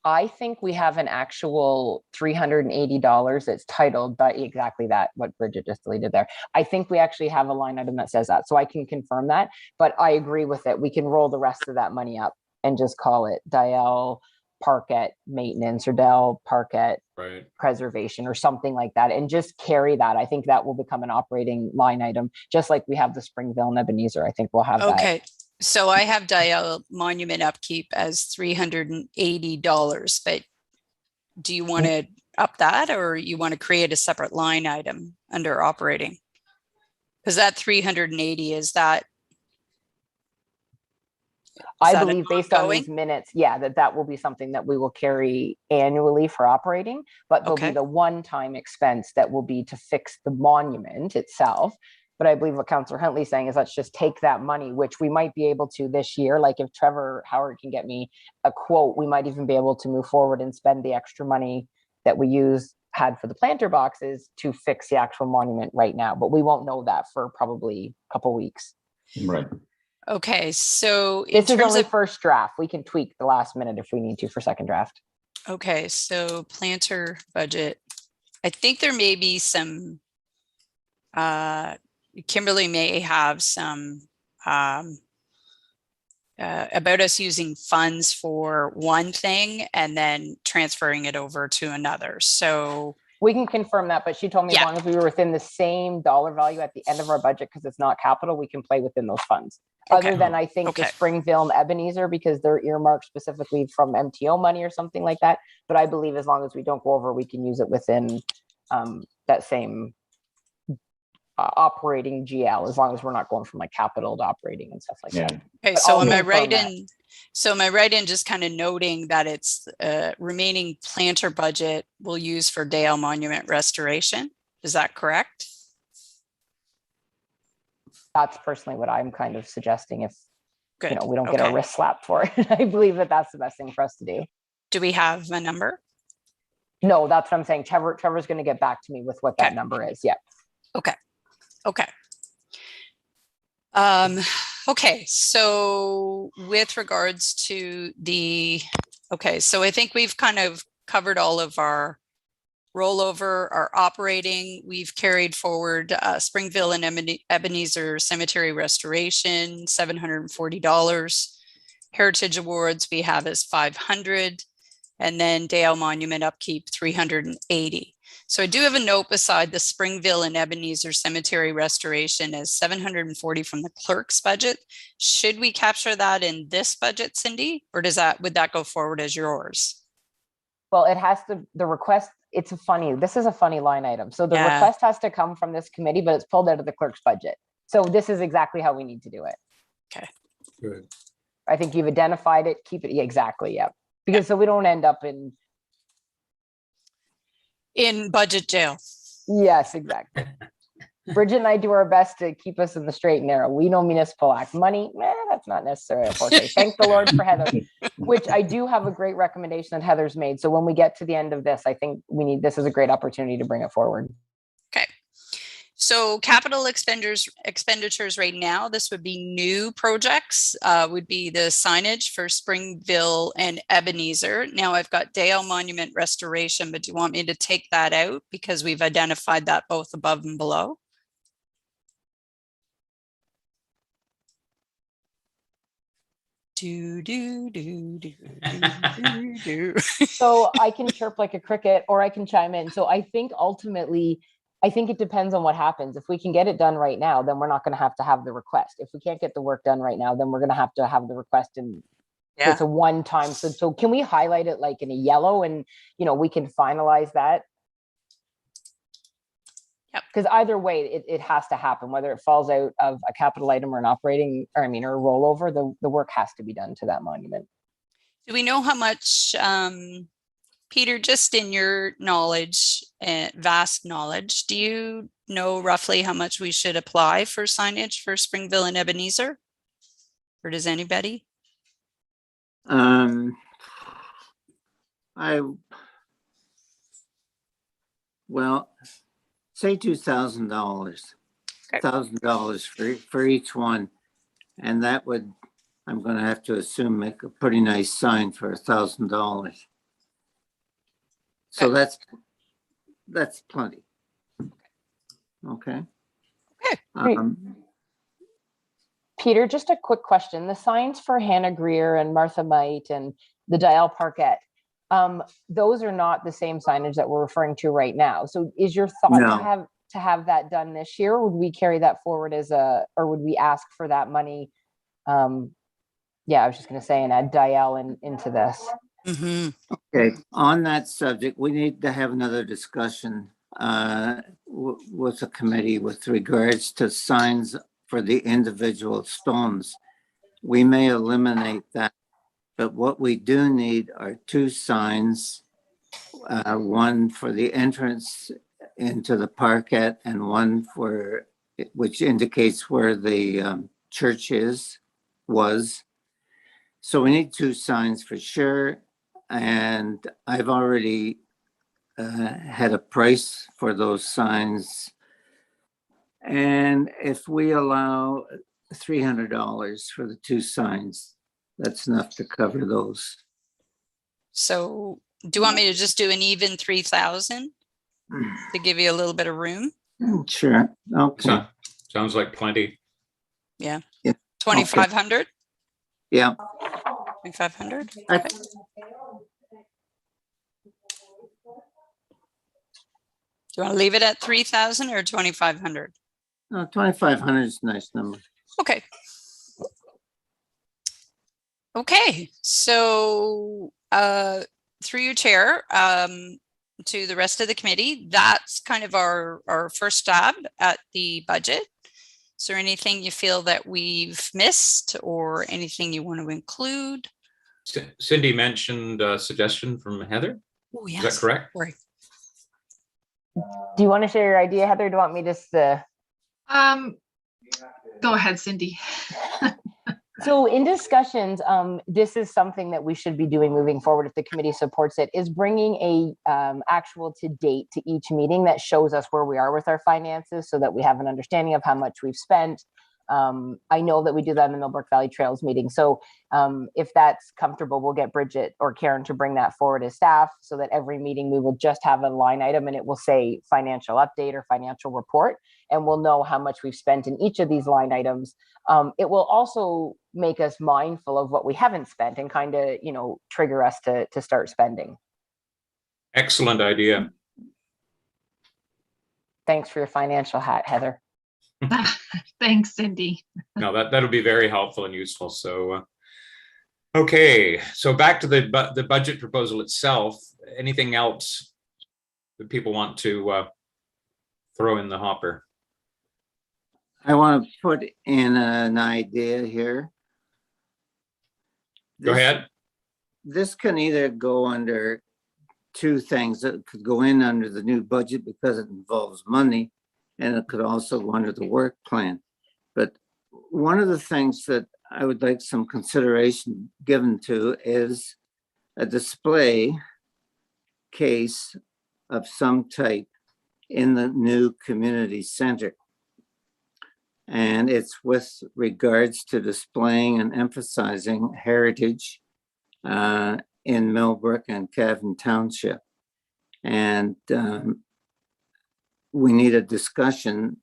I think we have an actual $380 that's titled by exactly that, what Bridget just deleted there. I think we actually have a line item that says that, so I can confirm that, but I agree with it. We can roll the rest of that money up and just call it Dial Parkette maintenance or Dell Parkette preservation or something like that, and just carry that. I think that will become an operating line item, just like we have the Springville and Ebenezer. I think we'll have that. Okay, so I have Dial Monument upkeep as $380, but do you want to up that, or you want to create a separate line item under operating? Because that 380 is that. I believe based on these minutes, that will be something that we will carry annually for operating, but there'll be the one-time expense that will be to fix the monument itself. But I believe what Councillor Huntley's saying is let's just take that money, which we might be able to this year. Like if Trevor Howard can get me a quote, we might even be able to move forward and spend the extra money that we had for the planter boxes to fix the actual monument right now. But we won't know that for probably a couple weeks. Right. Okay, so this is only first draft. We can tweak the last minute if we need to for second draft. Okay, so planter budget. I think there may be some, Kimberly may have some about us using funds for one thing and then transferring it over to another. So We can confirm that, but she told me as Yeah. long as we were within the same dollar value at the end of our budget, because it's not capital, we can play within those funds. Okay. Other than I think the Okay. Springville and Ebenezer, because they're earmarked specifically from MTO money or something like that. But I believe as long as we don't go over, we can use it within that same operating GL, as long as we're not going from like capital to operating and stuff like Yeah. that. Okay, But so I'll am I confirm right that. in, so am I right in just kind of noting that it's remaining planter budget we'll use for Dale Monument restoration? Is that correct? That's personally what I'm kind of suggesting if, Good. you know, we don't get our Okay. wrist slapped for it. I believe that that's the best thing for us to do. Do we have a number? No, that's what I'm saying. Trevor's going to get back to me with what that Okay. number is. Yeah. Okay. Okay, so with regards to the, okay, so I think we've kind of covered all of our rollover, our operating. We've carried forward Springville and Ebenezer Cemetery Restoration, $740. Heritage Awards we have as 500, and then Dale Monument Upkeep 380. So I do have a note beside the Springville and Ebenezer Cemetery Restoration as 740 from the clerk's budget. Should we capture that in this budget, Cindy, or would that go forward as yours? Well, it has to, the request, this is a funny line item. So the Yeah. request has to come from this committee, but it's pulled out of the clerk's budget. So this is exactly how we need to do it. Okay. Good. I think you've identified it, keep it, yeah, exactly, yeah. Because so we don't end up In budget jail. yes, exactly. Bridget and I do our best to keep us in the straight and narrow. We know Municipal Act money, that's not necessarily a forte. Thank the Lord for Heather, which I do have a great recommendation that Heather's made. So when we get to the end of this, I think this is a great opportunity to bring it forward. Okay. So capital expenditures right now, this would be new projects, would be the signage for Springville and Ebenezer. Now I've got Dale Monument Restoration, but do you want me to take that out because we've identified that both above and below? So I can chirp like a cricket or I can chime in. So I think ultimately, I think it depends on what happens. If we can get it done right now, then we're not going to have the request. If we can't get the work done right now, then we're going to have the request, and it's a one time. So can we highlight it like in a yellow and, you know, we can finalize that? Yep. Because either way, it has to happen, whether it falls out of a capital item or an operating, or a rollover, the work has to be done to that monument. Do we know how much, Peter, just in your knowledge, vast knowledge, do you know roughly how much we should apply for signage for Springville and Ebenezer? Or does anybody? Well, say $2,000, Okay. $1,000 for each one. And that would, I'm going to have to assume, make a pretty nice sign for $1,000. So that's plenty. Okay. Great. Peter, just a quick question. The signs for Hannah Greer and Martha Might and the Dial Parkette, those are not the same signage that we're referring to right now. So is your thought No. to have that done this year? Or would we carry that forward or would we ask for that money? Yeah, I was just going to say, and add Dial into this. Mm-hmm. Okay, on that subject, we need to have another discussion with the committee with regards to signs for the individual stones. We may eliminate that, but what we do need are two signs, one for the entrance into the parkette and one which indicates where the church was. So we need two signs for sure. And I've already had a price for those signs. And if we allow $300 for the two signs, that's enough to cover those. So do you want me to just do an even 3,000 to give you a little bit of room? Sure. Okay. Sounds like plenty. Yeah. Yeah. 2,500? Yeah. 2,500? I- Okay. Do you want to leave it at 3,000 or 2,500? No, 2,500 is a nice number. Okay. Okay, so through you, Chair, to the rest of the committee, that's kind of our first stab at the budget. Is there anything you feel that we've missed or anything you want to include? Cindy mentioned a suggestion from Heather. Oh, Is yes. that correct? Sorry. Do you want to share your idea, Heather? Do you want me just Go ahead, Cindy. So in discussions, this is something that we should be doing moving forward if the committee supports it, is bringing a actual to date to each meeting that shows us where we are with our finances so that we have an understanding of how much we've spent. I know that we do that in the Millbrook Valley Trails meeting. So if that's comfortable, we'll get Bridget or Karen to bring that forward as staff so that every meeting we will just have a line item and it will say financial update or financial report, and we'll know how much we've spent in each of these line items. It will also make us mindful of what we haven't spent and kind of, you know, trigger us to start spending. Excellent idea. Thanks for your financial hat, Heather. Thanks, Cindy. No, that'll be very helpful and useful. So, okay, so back to the budget proposal itself. Anything else that people want to throw in the hopper? I want to put in an idea here. Go ahead. This can either go under two things. It could go in under the new budget because it involves money, and it could also go under the work plan. But one of the things that I would like some consideration given to is a display case of some type in the new community center. And it's with regards to displaying and emphasizing heritage in Millbrook and Cavan Township. And we need a discussion,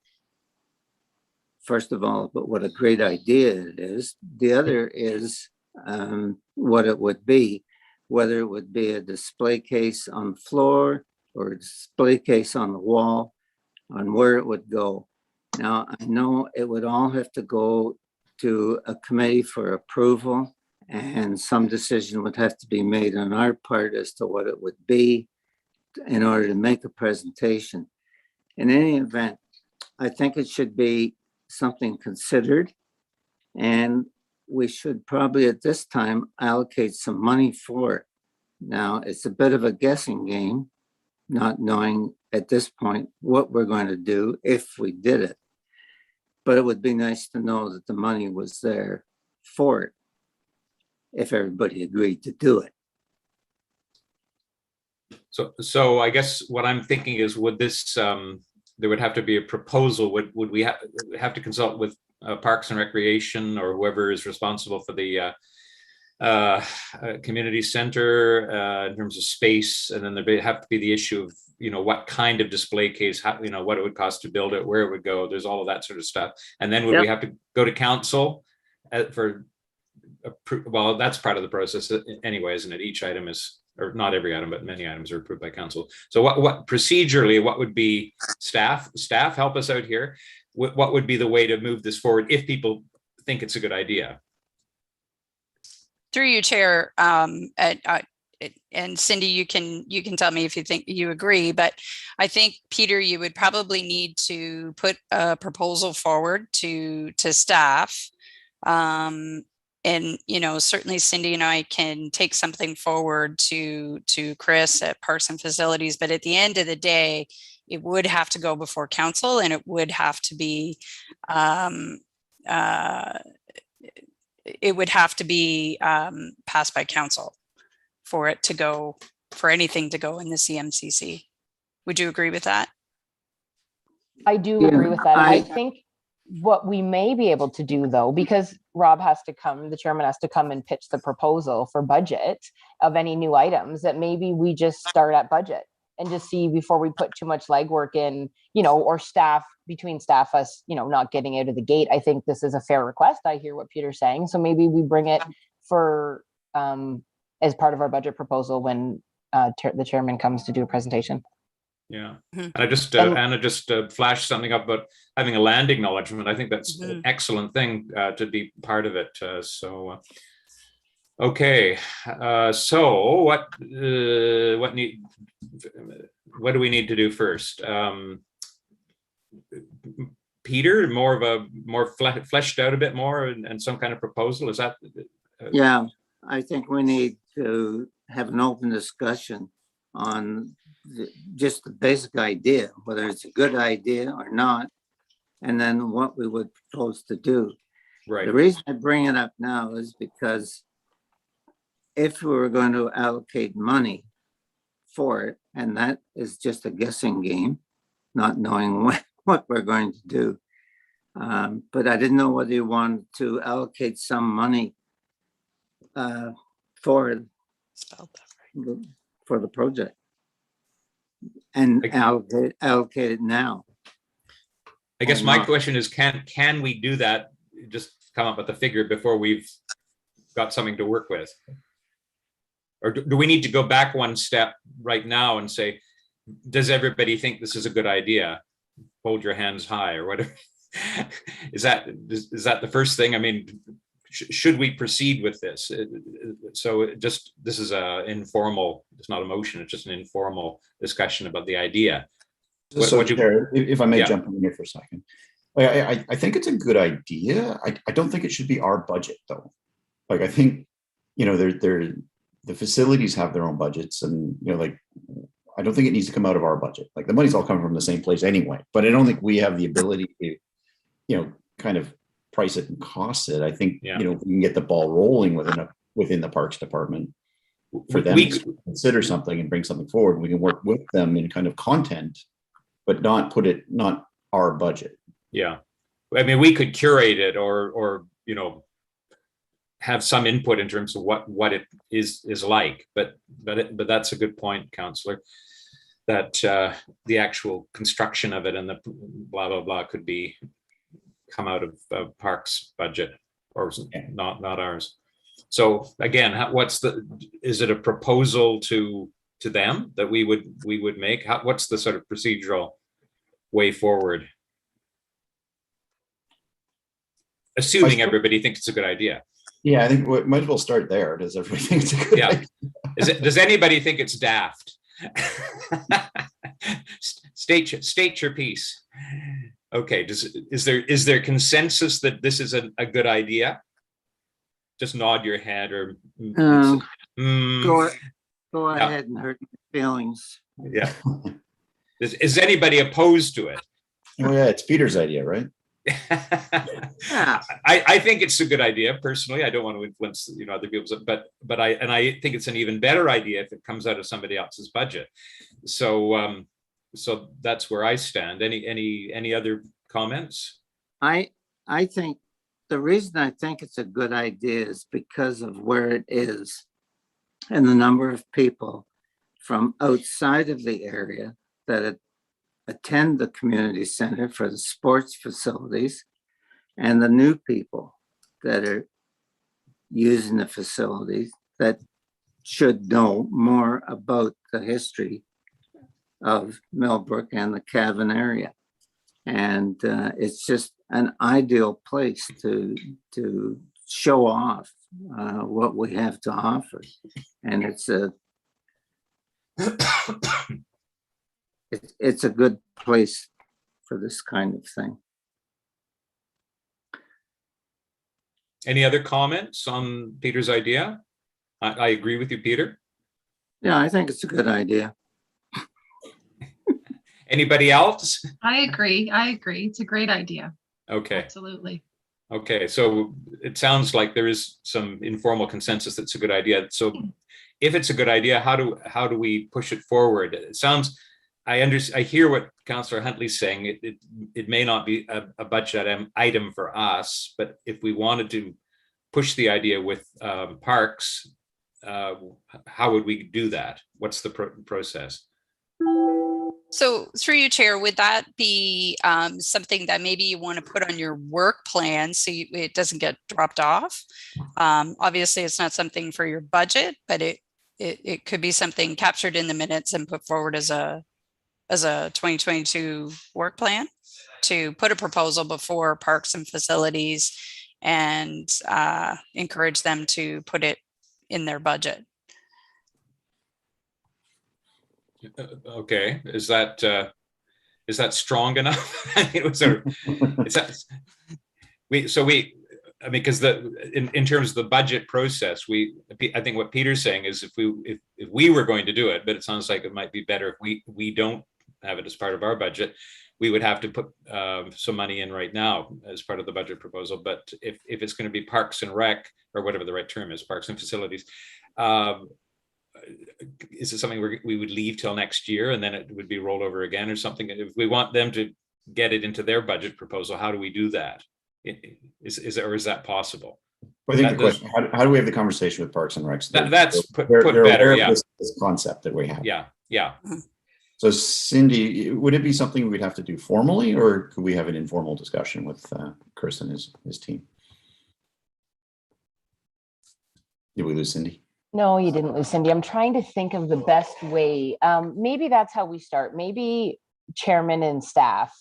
first of all, about what a great idea it is. The other is what it would be, whether it would be a display case on the floor or a display case on the wall, on where it would go. Now, I know it would all have to go to a committee for approval, and some decision would have to be made on our part as to what it would be in order to make a presentation. In any event, I think it should be something considered, and we should probably at this time allocate some money for it. Now, it's a bit of a guessing game, not knowing at this point what we're going to do if we did it. But it would be nice to know that the money was there for it, if everybody agreed to do it. So I guess what I'm thinking is, would this there would have to be a proposal? Would we have to consult with Parks and Recreation or whoever is responsible for the community center in terms of space, and then there'd have to be the issue of, you know, what kind of display case, how, you know, what it would cost to build it, where it would go. There's all of that sort of stuff. And then would we have to go to council for, well, that's part of the process anyway, isn't it? Each item is, or not every item, but many items are approved by council. So what procedurally, what would be staff help us out here? What would be the way to move this forward if people think it's a good idea? Through you, Chair, and Cindy, you can tell me if you think you agree, but I think, Peter, you would probably need to put a proposal forward to staff. And, you know, certainly Cindy and I can take something forward to Chris at Parks and Facilities, but at the end of the day, it would have to go before council, and it would have to be passed by council for it to go, for anything to go in the CMCC. Would you agree with that? I do agree with that. I think what we may be able to do, though, because Rob has to come, the chairman has to come and pitch the proposal for budget of any new items, that maybe we just start at budget and just see before we put too much legwork in, you know, or between staff us, you know, not getting out of the gate. I think this is a fair request. I hear what Peter's saying. So maybe we bring it for, as part of our budget proposal when the chairman comes to do a presentation. Yeah. Mhm. And I just, And- Anna just flashed something up about having a land acknowledgement. I think that's an Mhm. excellent thing to be part of it. Okay. So what do we need to do first? Peter, more fleshed out a bit more and some kind of proposal. Is that? Yeah, I think we need to have an open discussion on just the basic idea, whether it's a good idea or not, and then what we would propose to do. Right. The reason I bring it up now is because if we were going to allocate money for it, and that is just a guessing game, not knowing what we're going to do. But I didn't know whether you wanted to allocate some money for the project and allocate it now. I guess or my not. question is, can we do that? Just come up with a figure before we've got something to work with? Or do we need to go back one step right now and say, does everybody think this is a good idea? Hold your hands high or whatever. Is that the first thing? I mean, should we proceed with this? This is a informal, it's not a motion, it's just an informal discussion about the idea. Chair, if I may Yeah. jump in here for a second. I think it's a good idea. I don't think it should be our budget though. Like, I think, the facilities have their own budgets and, I don't think it needs to come out of our budget. Like, the money's all coming from the same place anyway, but I don't think we have the ability to, kind of price it and cost it. I think, Yeah. we can get the ball rolling within the Parks Department for them to consider something and bring something forward. We can work with them in kind of content, but not our budget. Yeah. I mean, we could curate it or have some input in terms of what it is like, but that's a good point, Councillor, that the actual construction of it and the blah blah blah could come out of Parks budget or not ours. So again, is it a proposal to them that we would make? What's the sort of procedural way forward? Assuming everybody thinks it's a good idea. Yeah, I think we might as well start there. Does everybody think it's a good idea? Does anybody think it's daft? State your piece. Okay. Is there consensus that this is a good idea? Just nod your head or Go ahead and hurt my feelings. Yeah. Is anybody opposed to it? Oh yeah, it's Peter's idea, right? Yeah. I think it's a good idea personally. I don't want to influence other people's, but I think it's an even better idea if it comes out of somebody else's budget. So that's where I stand. Any other comments? I think the reason I think it's a good idea is because of where it is and the number of people from outside of the area that attend the community center for the sports facilities and the new people that are using the facilities that should know more about the history of Millbrook and the Cavan area. And it's just an ideal place to show off what we have to offer. And it's a good place for this kind of thing. Any other comments on Peter's idea? I agree with you, Peter. Yeah, I think it's a good idea. Anybody else? I agree. It's a great idea. Okay. Absolutely. Okay, so it sounds like there is some informal consensus that's a good idea. So if it's a good idea, how do we push it forward? It sounds, I hear what Councillor Huntley's saying. It may not be a budget item for us, but if we wanted to push the idea with parks, how would we do that? What's the process? So through you, Chair, would that be something that maybe you want to put on your work plan so it doesn't get dropped off? Obviously, it's not something for your budget, but it could be something captured in the minutes and put forward as a as a 2022 work plan to put a proposal before Parks and Facilities and encourage them to put it in their budget. Okay, is that strong enough? I mean, I mean, because in terms of the budget process, I think what Peter's saying is if we were going to do it, but it sounds like it might be better if we don't have it as part of our budget, we would have to put some money in right now as part of the budget proposal. But if it's going to be Parks and Rec, or whatever the right term is, Parks and Facilities, is it something we would leave till next year and then it would be rolled over again or something? If we want them to get it into their budget proposal, how do we do that? Is that possible? I think the question, how do we have the conversation with Parks and Recs? That's put they're better, aware of yeah. This concept that we have. Yeah. So Cindy, would it be something we'd have to do formally, or could we have an informal discussion with Chris and his team? Did we lose Cindy? No, you didn't lose Cindy. I'm trying to think of the best way. Maybe that's how we start. Maybe chairman and staff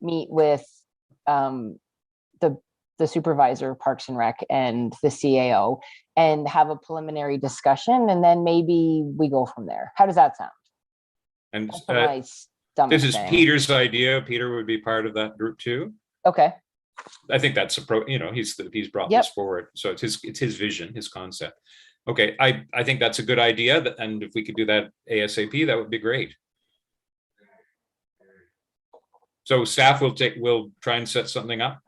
meet with the supervisor of Parks and Rec and the CAO and have a preliminary discussion, and then maybe we go from there. How does that sound? And This is Peter's idea. Peter would be part of that group too. Okay. I think that's he's brought this forward, so it's his vision, his concept. Okay, I think that's a good idea, and if we could do that ASAP, that would be great. So staff will try and set something up.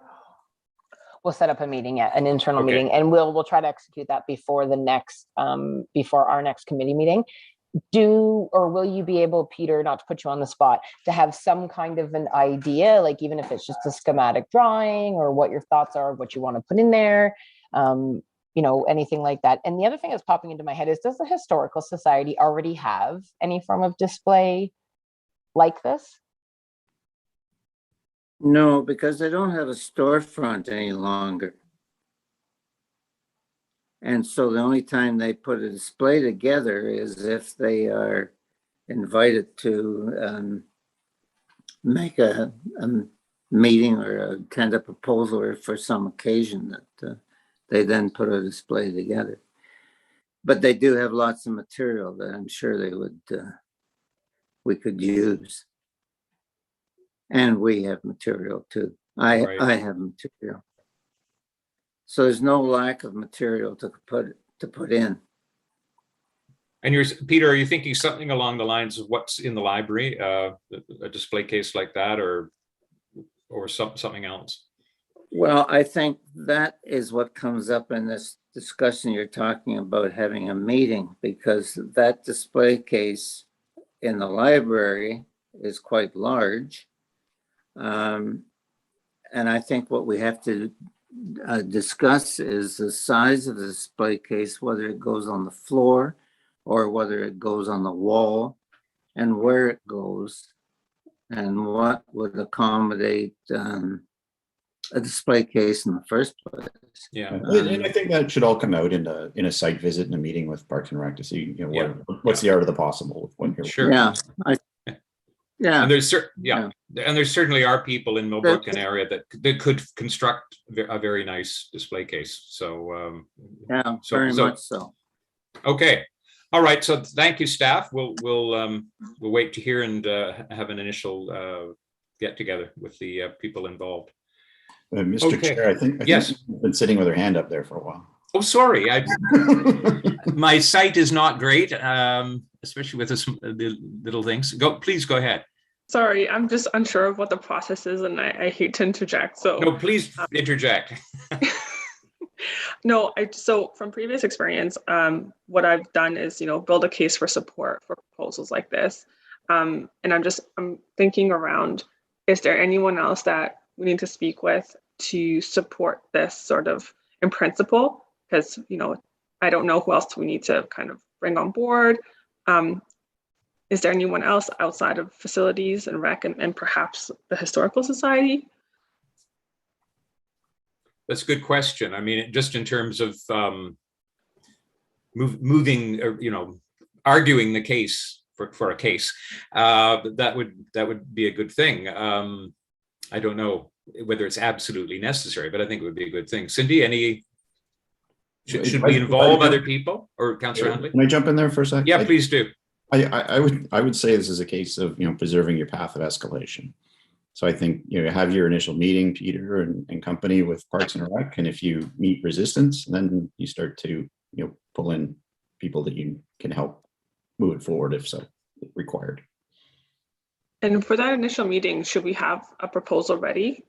We'll set up a meeting, an internal Okay. meeting, and we'll try to execute that before the next before our next committee meeting. Will you be able, Peter, not to put you on the spot, to have some kind of an idea, like even if it's just a schematic drawing or what your thoughts are, what you want to put in there, anything like that? And the other thing that's popping into my head is, does the Historical Society already have any form of display like this? No, because they don't have a storefront any longer. And so the only time they put a display together is if they are invited to make a meeting or attend a proposal or for some occasion that they then put a display together. But they do have lots of material that I'm sure we could use. And we have material too. I have material. So there's no lack of material to put in. And Peter, are you thinking something along the lines of what's in the library, a display case like that, or something else? Well, I think that is what comes up in this discussion you're talking about, having a meeting, because that display case in the library is quite large. And I think what we have to discuss is the size of the display case, whether it goes on the floor or whether it goes on the wall, and where it goes, and what would accommodate a display case in the first place. Yeah, And I think that should all come out in a site visit and a meeting with Parks and Rec to see what's the art of the possible. Sure. Yeah. And there certainly are people in Millbrook and area that could construct a very nice display case. So very much so. Okay. All right. So thank you, staff. We'll wait to hear and have an initial get together with the people involved. Mr. Chair, I think yes, you've been sitting with her hand up there for a while. Oh, sorry. My sight is not great, especially with the little things. Please go ahead. Sorry, I'm just unsure of what the process is, and I hate to interject. So no, please interject. No, so from previous experience, what I've done is, build a case for support for proposals like this. And I'm thinking around, is there anyone else that we need to speak with to support this sort of in principle? Because, I don't know who else we need to kind of bring on board. Is there anyone else outside of facilities and rec and perhaps the Historical Society? That's a good question. I mean, just in terms of moving, or, arguing the case for a case, that would be a good thing. I don't know whether it's absolutely necessary, but I think it would be a good thing. Cindy, should we involve other people, or Councillor Huntley? Can I jump in there for a second? Yeah, please do. I would say this is a case of, preserving your path of escalation. So I think, you have your initial meeting, Peter and company, with Parks and Rec, and if you meet resistance, then you start to, pull in people that you can help move it forward if so required. And for that initial meeting, should we have a proposal ready?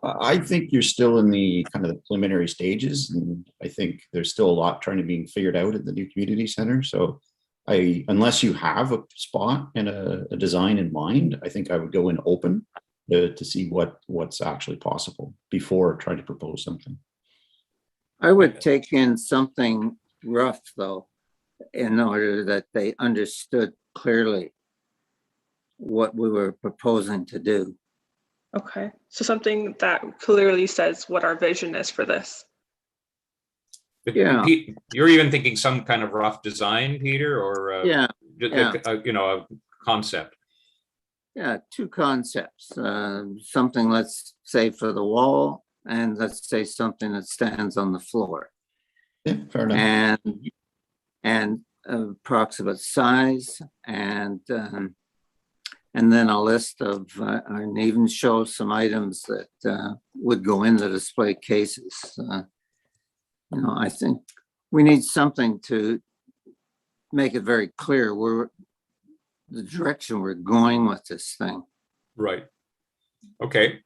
I think you're still in the kind of the preliminary stages, and I think there's still a lot trying to be figured out at the new community center. So unless you have a spot and a design in mind, I think I would go in open to see what's actually possible before trying to propose something. I would take in something rough, though, in order that they understood clearly what we were proposing to do. Okay, so something that clearly says what our vision is for this. Yeah. You're even thinking some kind of rough design, Peter, or Yeah. a concept. Yeah, two concepts. Something, let's say, for the wall, and let's say something that stands on the floor. Yeah, fair enough. And approximate size, and then a list of, and even show some items that would go in the display cases. I think we need something to make it very clear where the direction we're going with this thing. Right. Okay.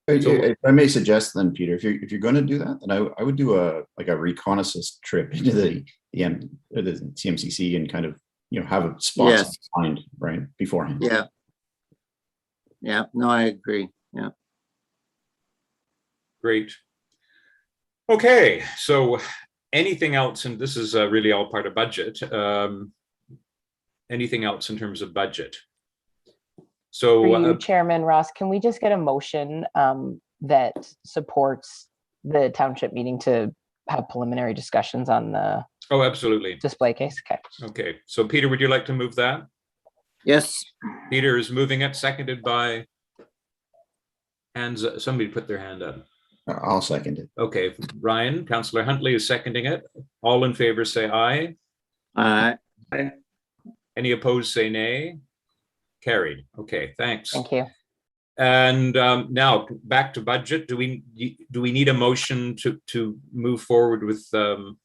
If I may suggest then, Peter, if you're going to do that, then I would do a reconnaissance trip into the CMCC and kind of have a spot Yes. find right beforehand. Yeah, no, I agree. Yeah. Great. Okay, so anything else, and this is really all part of budget. Anything else in terms of budget? So, For you, Chairman Ross, can we just get a motion that supports the township meeting to have preliminary discussions on the oh, absolutely. display case? Okay. Okay, so Peter, would you like to move that? Yes. Peter is moving it, seconded by hands. Somebody put their hand up. I'll second it. Okay, Ryan, Councillor Huntley is seconding it. All in favor say aye. Aye. Any opposed say nay. Carried. Okay, thanks. Thank you. And now back to budget. Do we need a motion to move forward with to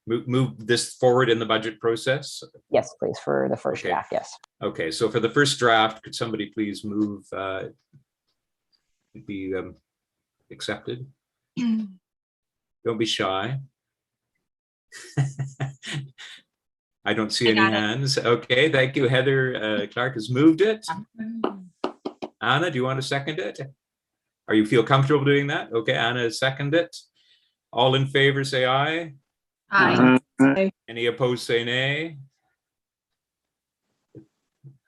move this forward in the budget process? Yes, please, for the first Okay. draft. Yes. Okay, so for the first draft, could somebody please move be accepted? Don't be shy. I don't see any hands. Okay, thank you. Heather Clark has moved it. Anna, do you want to second it? Or you feel comfortable doing that? Okay, Anna has seconded it. All in favor say aye. Aye. Any opposed say nay.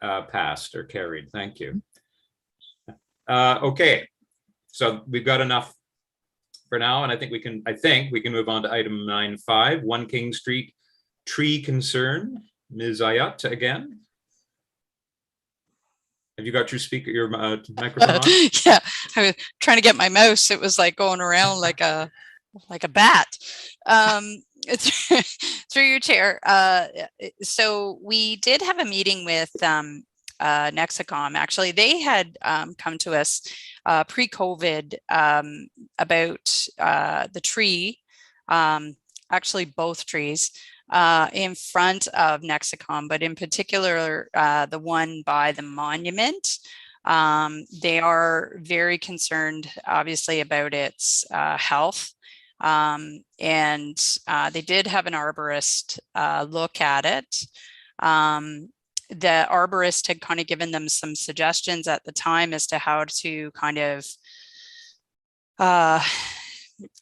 Passed or carried. Thank you. Okay, so we've got enough for now, and I think we can move on to item 9.5, 1 King Street tree concern. Ms. Ayat again. Have you got your microphone on? Yeah, I was trying to get my mouse. It was like going around like a bat. Through your chair. So we did have a meeting with Nexicom. Actually, they had come to us pre-COVID about the tree, actually both trees, in front of Nexicom, but in particular the one by the monument. They are very concerned, obviously, about its health. And they did have an arborist look at it. The arborist had kind of given them some suggestions at the time as to how to kind of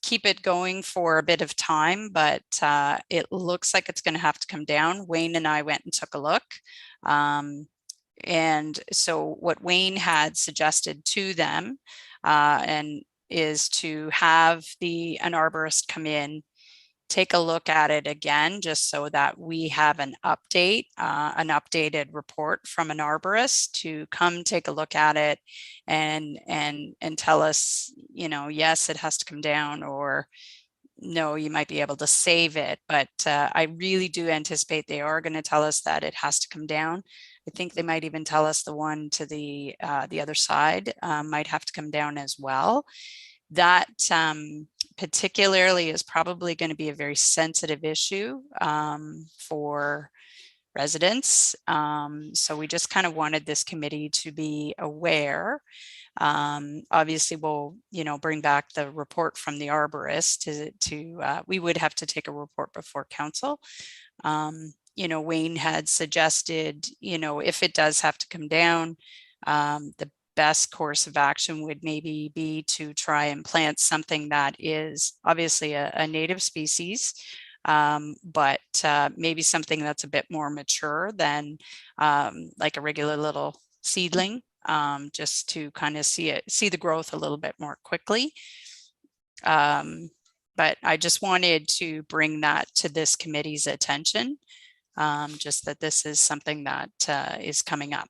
keep it going for a bit of time, but it looks like it's going to have to come down. Wayne and I went and took a look. And so what Wayne had suggested to them and is to have an arborist come in take a look at it again, just so that we have an update, an updated report from an arborist to come take a look at it and tell us, you know, yes, it has to come down, or no, you might be able to save it. But I really do anticipate they are going to tell us that it has to come down. I think they might even tell us the one to the other side might have to come down as well. That particularly is probably going to be a very sensitive issue for residents. So we just kind of wanted this committee to be aware. Obviously, we'll, you know, bring back the report from the arborist to we would have to take a report before council. You know, Wayne had suggested, you know, if it does have to come down, the best course of action would maybe be to try and plant something that is obviously a native species, but maybe something that's a bit more mature than like a regular little seedling, just to kind of see the growth a little bit more quickly. But I just wanted to bring that to this committee's attention, just that this is something that is coming up.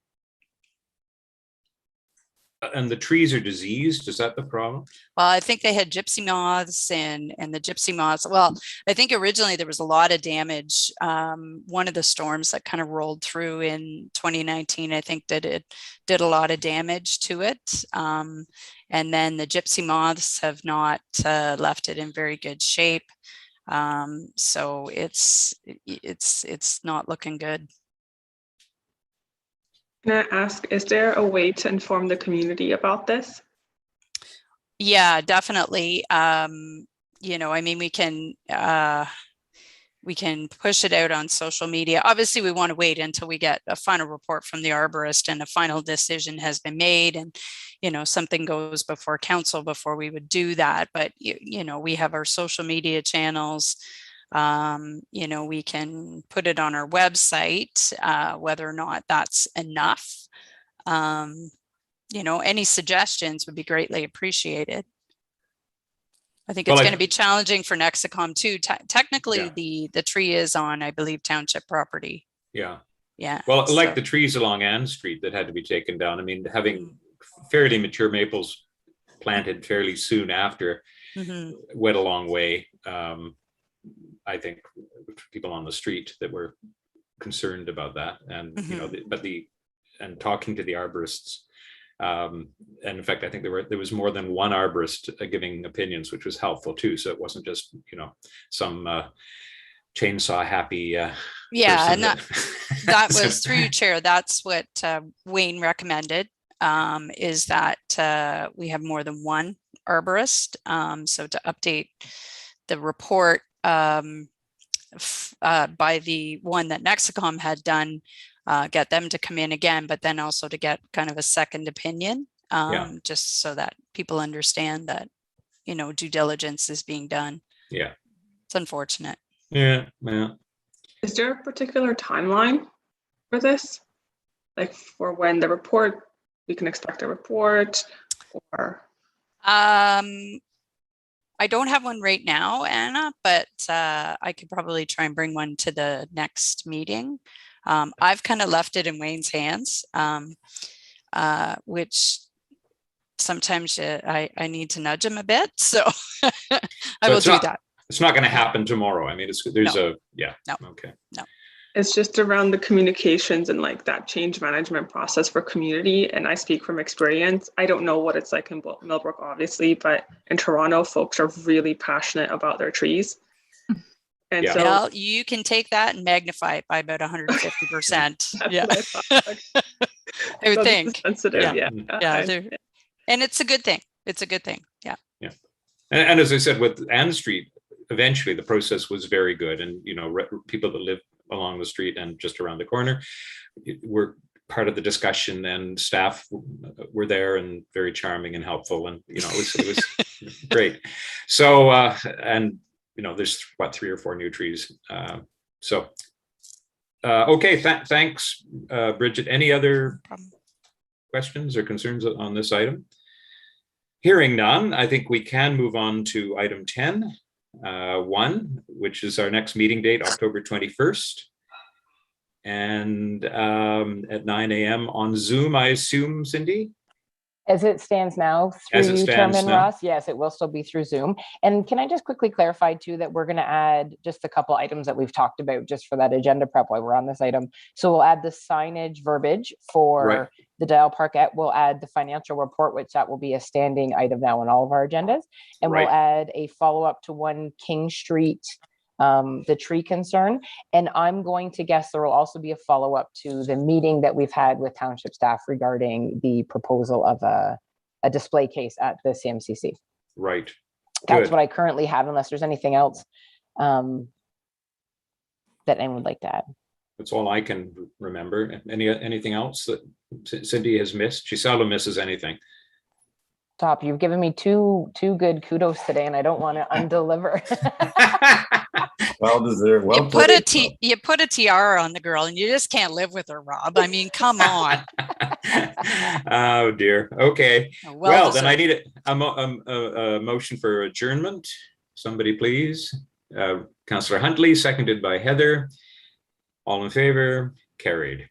And the trees are diseased, is that the problem? Well, I think they had gypsy moths and the gypsy moths. Well, I think originally there was a lot of damage. One of the storms that kind of rolled through in 2019, I think did a lot of damage to it. And then the gypsy moths have not left it in very good shape. So it's not looking good. Can I ask, is there a way to inform the community about this? Yeah, definitely. You know, I mean, we can push it out on social media. Obviously, we want to wait until we get a final report from the arborist and a final decision has been made, and, you know, something goes before council before we would do that. But, you know, we have our social media channels. You know, we can put it on our website, whether or not that's enough. You know, any suggestions would be greatly appreciated. I think it's going to be challenging for Nexicom too. Technically, the tree is on, I believe, township property. Yeah. Yeah. Well, like the trees along Ann Street that had to be taken down. I mean, having fairly mature maples planted fairly soon after went a long way. I think people on the street that were concerned about that, and you know, and talking to the arborists, and in fact, I think there was more than one arborist giving opinions, which was helpful too. So it wasn't just, you know, some chainsaw happy. Yeah, and that was through you, Chair. That's what Wayne recommended. Is that we have more than one arborist. So to update the report by the one that Nexicom had done, get them to come in again, but then also to get kind of a second opinion, just so that people understand that, you know, due diligence is being done. Yeah. It's unfortunate. Yeah. Is there a particular timeline for this? Like for when we can expect a report, or? I don't have one right now, Anna, but I could probably try and bring one to the next meeting. I've kind of left it in Wayne's hands, which sometimes I need to nudge him a bit. So I will do that. It's not going to happen tomorrow. I mean, okay. No. It's just around the communications and like that change management process for community. And I speak from experience. I don't know what it's like in Millbrook, obviously, but in Toronto, folks are really passionate about their trees. And so, well, you can take that and magnify it by about 150%. Yeah. I would think. Sensitive, yeah. And it's a good thing. It's a good thing. Yeah. Yeah. And as I said, with Ann Street, eventually the process was very good. And, you know, people that live along the street and just around the corner were part of the discussion, and staff were there and very charming and helpful, and you know, it was great. So and you know, there's what, 3 or 4 new trees. Okay, thanks, Bridget. Any other questions or concerns on this item? Hearing none, I think we can move on to item 10. 1, which is our next meeting date, October 21st. And at 9 a.m. on Zoom, I assume, Cindy? As it stands now, As through it you, stands Chairman now. Ross, yes, it will still be through Zoom. And can I just quickly clarify too, that we're going to add just a couple items that we've talked about just for that agenda prep while we're on this item. So we'll add the signage verbiage for Right. the Dial Parkette. We'll add the financial report, which that will be a standing item now in all of our agendas. And Right. we'll add a follow-up to 1 King Street, the tree concern. And I'm going to guess there will also be a follow-up to the meeting that we've had with township staff regarding the proposal of a display case at the CMCC. Right. That's Good. what I currently have, unless there's anything else that anyone would like to add. That's all I can remember. Anything else that Cindy has missed? She seldom misses anything. Top, you've given me two good kudos today, and I don't want to undeliver. Well deserved. Well You put a played. you put a tiara on the girl and you just can't live with her, Rob. I mean, come on. Oh dear. Okay. Well Well, then I deserved. need a motion for adjournment. Somebody please. Councillor Huntley, seconded by Heather. All in favor? Carried.